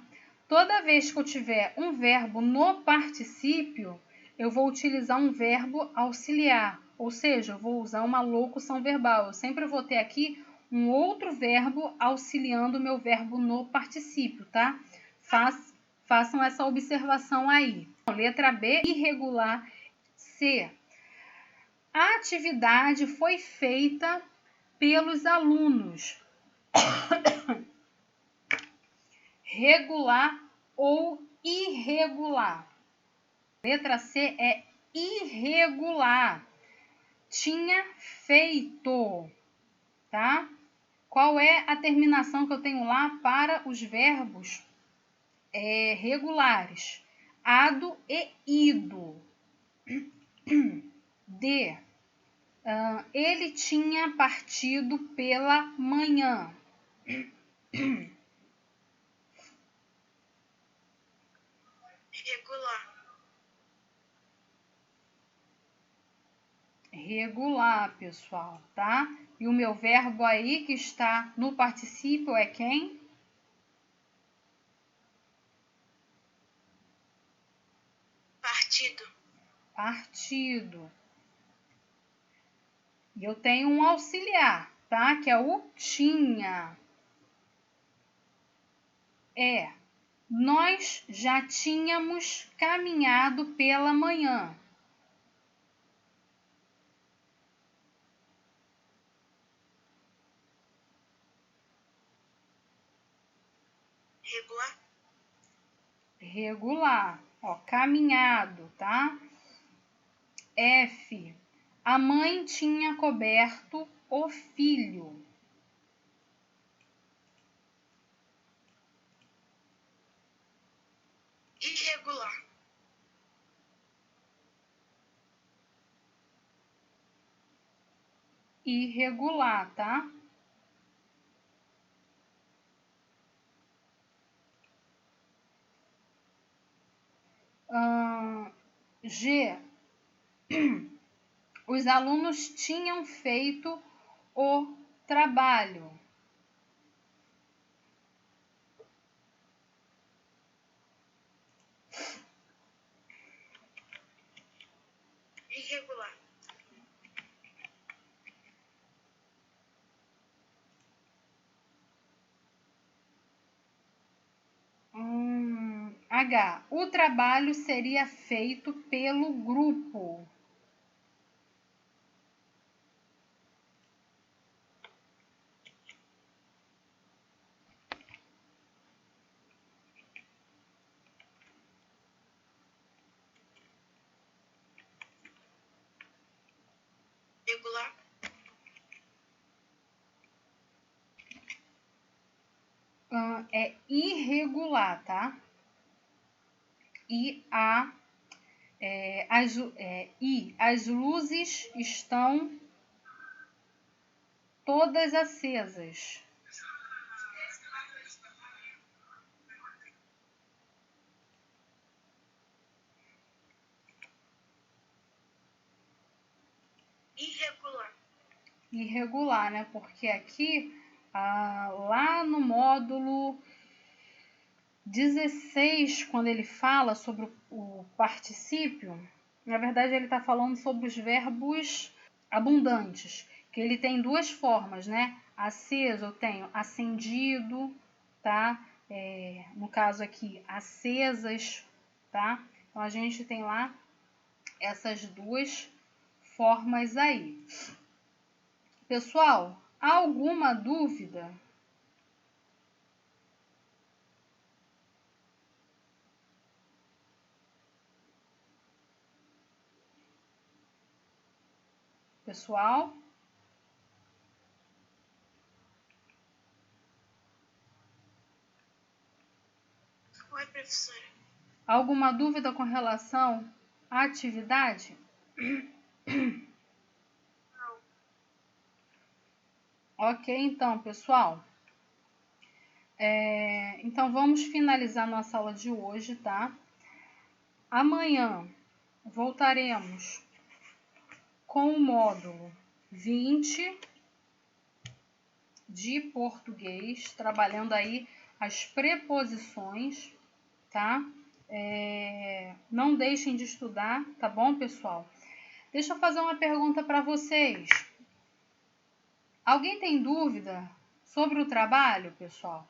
Toda vez que eu tiver um verbo no particípio, eu vou utilizar um verbo auxiliar, ou seja, eu vou usar uma locução verbal. Eu sempre vou ter aqui um outro verbo auxiliando o meu verbo no particípio, tá? Façam essa observação aí. Letra B, irregular. C. A atividade foi feita pelos alunos. Regular ou irregular. Letra C é irregular. Tinha feito, tá? Qual é a terminação que eu tenho lá para os verbos regulares? Ado e ido. D. Ele tinha partido pela manhã. Regular. Regular, pessoal, tá? E o meu verbo aí que está no particípio é quem? Partido. Partido. E eu tenho um auxiliar, tá? Que é o tinha. Nós já tínhamos caminhado pela manhã. Regular. Regular. Ó, caminhado, tá? F. A mãe tinha coberto o filho. Irregular. Irregular, tá? G. Os alunos tinham feito o trabalho. Irregular. H. O trabalho seria feito pelo grupo. Regular. É irregular, tá? As luzes estão todas acesas. Irregular. Irregular, né? Porque aqui, lá no módulo 16, quando ele fala sobre o particípio, na verdade ele está falando sobre os verbos abundantes, que ele tem duas formas, né? Aceso, eu tenho acendido, tá? No caso aqui, acesas, tá? Então a gente tem lá essas duas formas aí. Pessoal, alguma dúvida? Pessoal? Oi, professora. Alguma dúvida com relação à atividade? Não. Ok, então, pessoal. Então, vamos finalizar nossa aula de hoje, tá? Amanhã voltaremos com o módulo 20, de português, trabalhando aí as preposições, tá? Não deixem de estudar, tá bom, pessoal? Deixa eu fazer uma pergunta para vocês. Alguém tem dúvida sobre o trabalho, pessoal?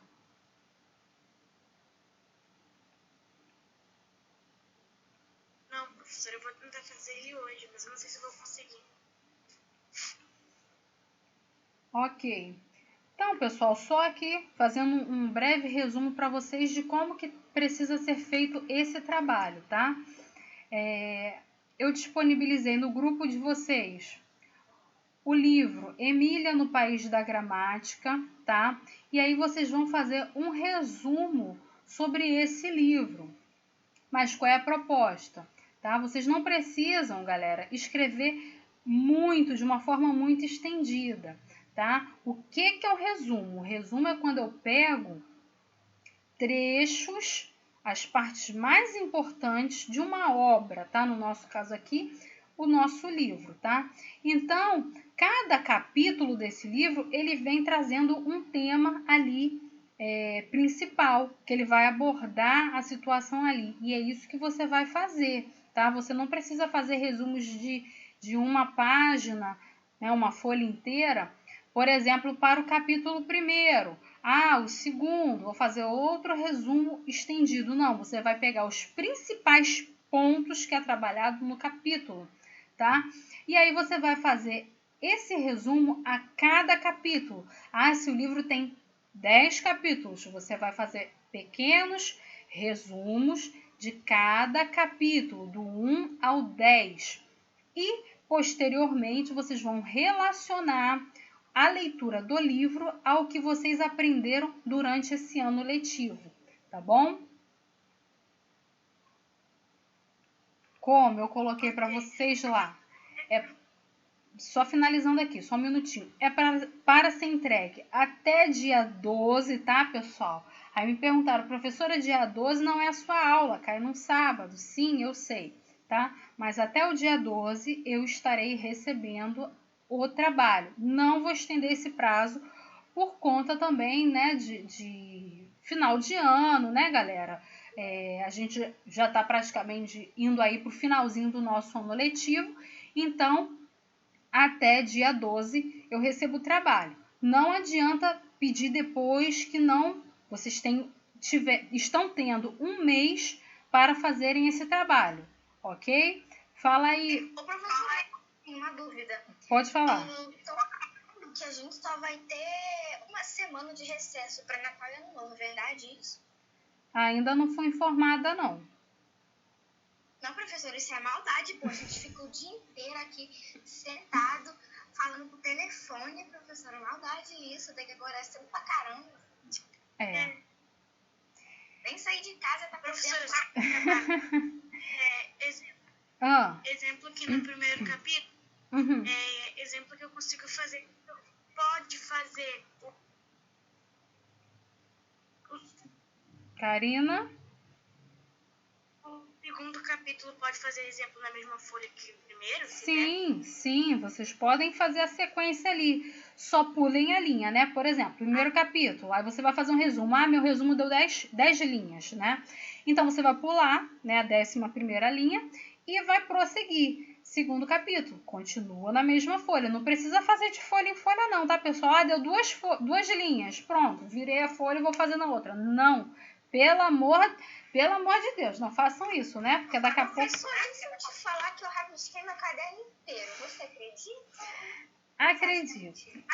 Não, professora, eu vou tentar fazer ele hoje, mas eu não sei se eu vou conseguir. Ok. Então, pessoal, só aqui fazendo um breve resumo para vocês de como que precisa ser feito esse trabalho, tá? Eu disponibilizei no grupo de vocês o livro Emília no País da Gramática, tá? E aí vocês vão fazer um resumo sobre esse livro. Mas qual é a proposta? Tá? Vocês não precisam, galera, escrever muito, de uma forma muito estendida, tá? O que é o resumo? O resumo é quando eu pego trechos, as partes mais importantes de uma obra, tá? No nosso caso aqui, o nosso livro, tá? Então, cada capítulo desse livro, ele vem trazendo um tema ali principal, que ele vai abordar a situação ali. E é isso que você vai fazer, tá? Você não precisa fazer resumos de uma página, né, uma folha inteira, por exemplo, para o capítulo 1º. O segundo, vou fazer outro resumo estendido. Não, você vai pegar os principais pontos que é trabalhado no capítulo, tá? E aí você vai fazer esse resumo a cada capítulo. Se o livro tem 10 capítulos, você vai fazer pequenos resumos de cada capítulo, do 1 ao 10. E, posteriormente, vocês vão relacionar a leitura do livro ao que vocês aprenderam durante esse ano letivo, tá bom? Como eu coloquei para vocês lá, só finalizando aqui, só um minutinho. Para ser entregue até dia 12, tá, pessoal? Aí me perguntaram, professora, dia 12 não é a sua aula, cai num sábado. Sim, eu sei, tá? Mas até o dia 12 eu estarei recebendo o trabalho. Não vou estender esse prazo por conta também, né, de final de ano, né, galera? A gente já está praticamente indo aí para o finalzinho do nosso ano letivo, então até dia 12 eu recebo o trabalho. Não adianta pedir depois que não, vocês estão tendo um mês para fazerem esse trabalho, ok? Fala aí. Ô, professora, tem uma dúvida. Pode falar. Então, que a gente só vai ter uma semana de recesso para Natal e Ano Novo, verdade isso? Ainda não fui informada, não. Não, professor, isso é maldade, pô. A gente fica o dia inteiro aqui sentado, falando por telefone, professora. Maldade isso, tem que agora cedo pra caramba. Nem sair de casa tá professora. Exemplo aqui no primeiro capítulo. Exemplo que eu consigo fazer. Pode fazer. Karina? Segundo capítulo pode fazer exemplo na mesma folha que o primeiro? Sim, vocês podem fazer a sequência ali. Só pulem a linha, né? Por exemplo, primeiro capítulo, aí você vai fazer um resumo. Meu resumo deu 10 linhas, né? Então, você vai pular, né, a 11ª linha e vai prosseguir. Segundo capítulo, continua na mesma folha. Não precisa fazer de folha em folha não, tá, pessoal? Deu duas linhas, pronto, virei a folha e vou fazer na outra. Não, pelo amor de Deus, não façam isso, né? Porque daqui a pouco... Professora, se eu te falar que eu rabisquei meu caderno inteiro, você acredita? Acredito.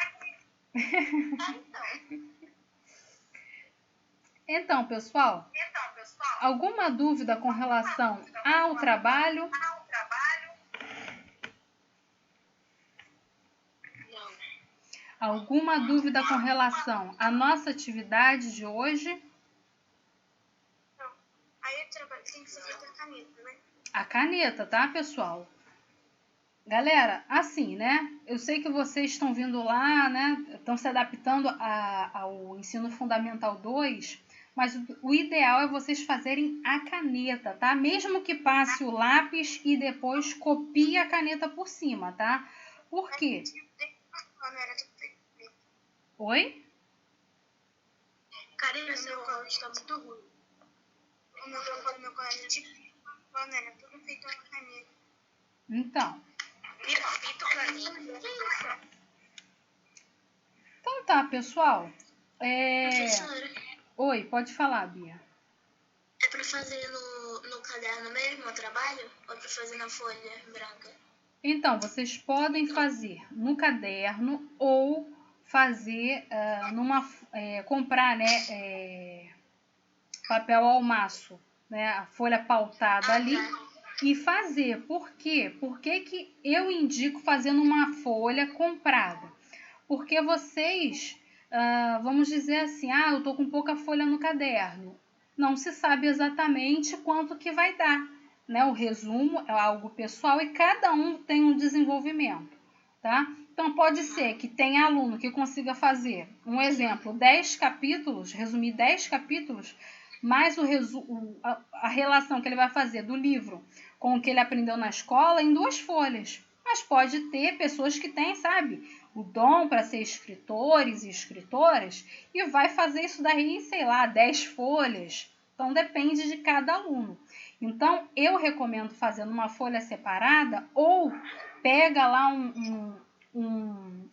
Então, pessoal, alguma dúvida com relação ao trabalho? Não. Alguma dúvida com relação à nossa atividade de hoje? Aí o trabalho tem que ser feito a caneta, né? A caneta, tá, pessoal? Galera, assim, né? Eu sei que vocês estão vindo lá, né? Estão se adaptando ao ensino fundamental 2, mas o ideal é vocês fazerem a caneta, tá? Mesmo que passe o lápis e depois copie a caneta por cima, tá? Por quê? Oi? Karina, seu colégio tá muito ruim. O meu colégio é tipo banana, tudo feito na caneta. Então. Pito caneta. Então tá, pessoal. Professora, Oi, pode falar, Bia. é pra fazer no caderno mesmo o trabalho? Ou é pra fazer na folha branca? Então, vocês podem fazer no caderno ou fazer comprar, né, papel ao maço, né, a folha pautada ali e fazer. Por quê? Por que que eu indico fazer numa folha comprada? Porque vocês, vamos dizer assim, eu tô com pouca folha no caderno. Não se sabe exatamente quanto que vai dar, né? O resumo é algo pessoal e cada um tem um desenvolvimento, tá? Então pode ser que tenha aluno que consiga fazer, um exemplo, 10 capítulos, resumir 10 capítulos, mais a relação que ele vai fazer do livro com o que ele aprendeu na escola em 2 folhas. Mas pode ter pessoas que têm, sabe, o dom para ser escritores e escritoras e vai fazer isso daí em, sei lá, 10 folhas. Então depende de cada aluno. Então eu recomendo fazer numa folha separada ou pega lá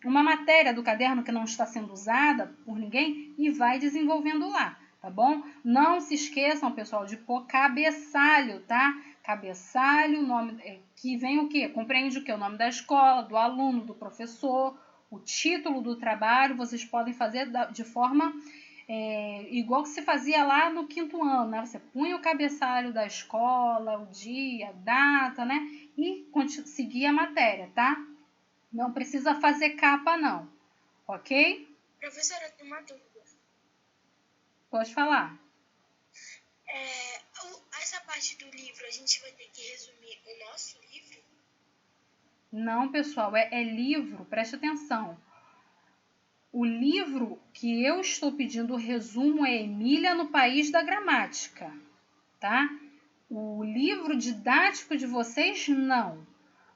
uma matéria do caderno que não está sendo usada por ninguém e vai desenvolvendo lá, tá bom? Não se esqueçam, pessoal, de pôr cabeçalho, tá? Cabeçalho, nome que vem o quê? Compreende o quê? O nome da escola, do aluno, do professor, o título do trabalho. Vocês podem fazer de forma igual que se fazia lá no 5º ano, né? Você punha o cabeçalho da escola, o dia, a data, né? E seguia a matéria, tá? Não precisa fazer capa, não. Ok? Professora, tem uma dúvida. Pode falar. Essa parte do livro, a gente vai ter que resumir o nosso livro? Não, pessoal, é livro, preste atenção. O livro que eu estou pedindo o resumo é Emília no País da Gramática, tá? O livro didático de vocês, não.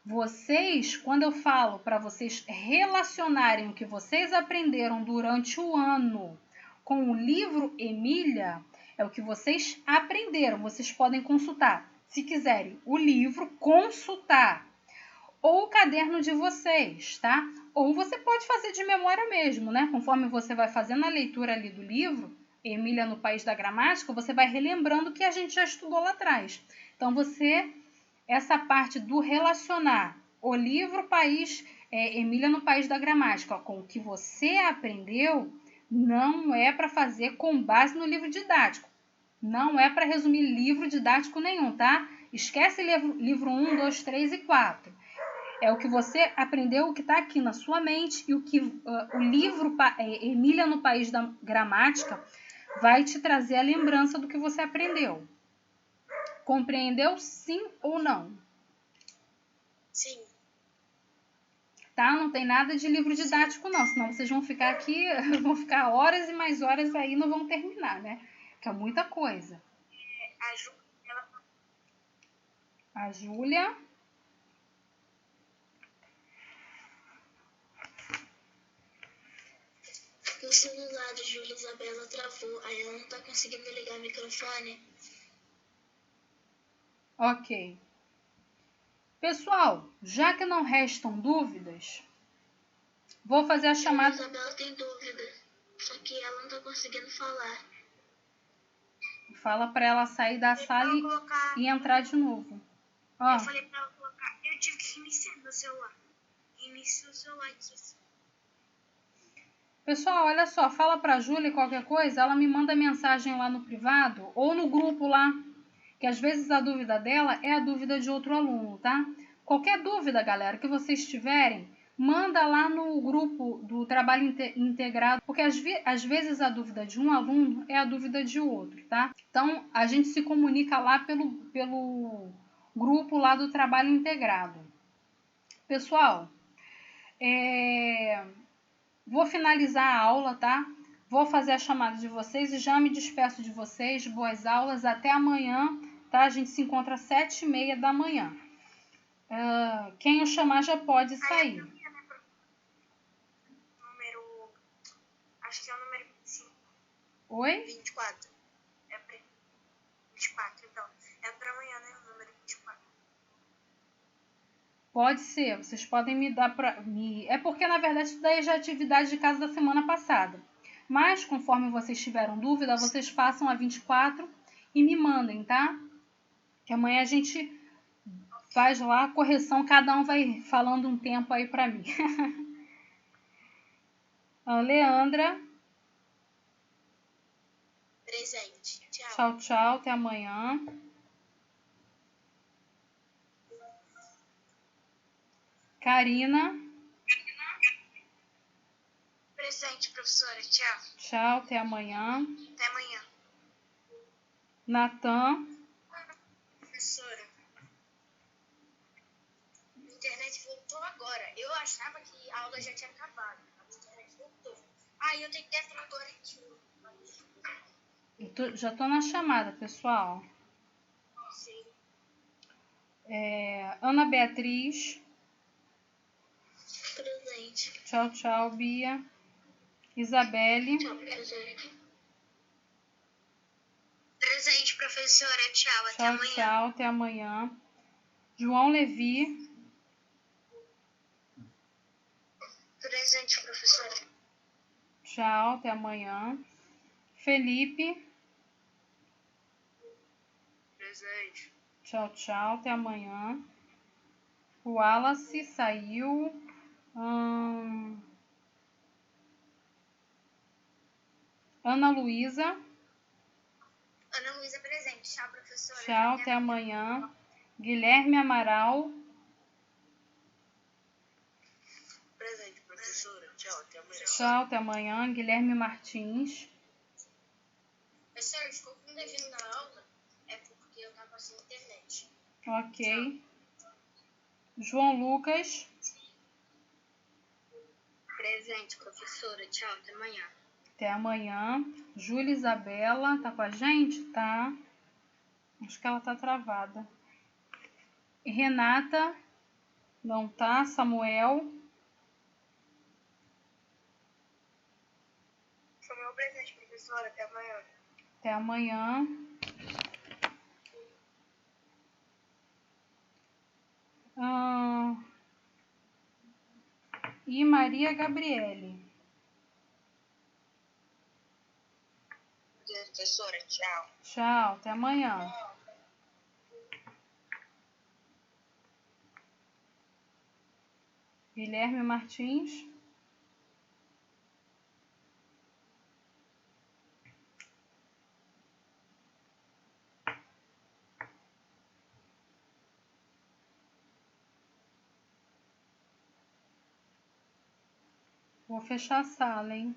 Vocês, quando eu falo para vocês relacionarem o que vocês aprenderam durante o ano com o livro Emília, é o que vocês aprenderam. Vocês podem consultar, se quiserem, o livro, consultar, ou o caderno de vocês, tá? Ou você pode fazer de memória mesmo, né? Conforme você vai fazendo a leitura ali do livro, Emília no País da Gramática, você vai relembrando o que a gente já estudou lá atrás. Então, essa parte do relacionar o livro Emília no País da Gramática com o que você aprendeu, não é para fazer com base no livro didático. Não é para resumir livro didático nenhum, tá? Esquece livro 1, 2, 3 e 4. É o que você aprendeu, o que está aqui na sua mente e o que o livro Emília no País da Gramática vai te trazer a lembrança do que você aprendeu. Compreendeu? Sim ou não? Sim. Tá? Não tem nada de livro didático, não. Senão vocês vão ficar aqui, vão ficar horas e mais horas aí e não vão terminar, né? Que é muita coisa. A Júlia. O celular da Júlia Isabela travou, aí ela não tá conseguindo ligar o microfone. Ok. Pessoal, já que não restam dúvidas, vou fazer a chamada. A Isabela tem dúvida, só que ela não tá conseguindo falar. Fala para ela sair da sala e entrar de novo. Eu falei pra ela colocar. Eu tive que iniciar meu celular. Iniciou o celular aqui. Pessoal, olha só, fala pra Júlia qualquer coisa, ela me manda mensagem lá no privado ou no grupo lá, que às vezes a dúvida dela é a dúvida de outro aluno, tá? Qualquer dúvida, galera, que vocês tiverem, manda lá no grupo do trabalho integrado, porque às vezes a dúvida de um aluno é a dúvida de outro, tá? Então, a gente se comunica lá pelo grupo lá do trabalho integrado. Pessoal, vou finalizar a aula, tá? Vou fazer a chamada de vocês e já me despeço de vocês. Boas aulas, até amanhã, tá? A gente se encontra às 7h30 da manhã. Quem eu chamar já pode sair. acho que é o número 25. Oi? 24. É pra 24, então. É pra amanhã, né? O número 24. Pode ser, vocês podem me dar É porque, na verdade, isso daí já é atividade de casa da semana passada. Mas, conforme vocês tiveram dúvida, vocês façam a 24 e me mandem, tá? Que amanhã a gente faz lá a correção, cada um vai falando um tempo aí pra mim. A Leandra, Presente. Tchau. tchau, tchau, até amanhã. Karina, Presente, professora. Tchau. tchau, até amanhã. Até amanhã. Natan, Professora, a internet voltou agora. Eu achava que a aula já tinha acabado. A internet voltou. Aí eu tenho que entrar agora aqui. já tô na chamada, pessoal. Sim. Ana Beatriz, Presente. tchau, tchau, Bia. Isabelle, Tchau, presente. Presente, professora. Tchau. Até tchau, amanhã. tchau, até amanhã. João Levi, Presente, professora. tchau, até amanhã. Felipe, Presente. tchau, tchau, até amanhã. O Wallace saiu. Ana Luísa, Ana Luísa, presente. Tchau, professora. tchau, até amanhã. Guilherme Amaral, Presente, professora. Tchau, até amanhã. tchau, até amanhã. Guilherme Martins, Professora, ficou com devendo na aula? É porque eu tava sem internet. ok. João Lucas, Presente, professora. Tchau, até amanhã. até amanhã. Júlia Isabela, tá com a gente? Tá. Acho que ela tá travada. Renata, não tá. Samuel, Foi meu presente, professora. Até amanhã. até amanhã. E Maria Gabriele. Professora, tchau. Tchau, até amanhã. Guilherme Martins. Vou fechar a sala, hein?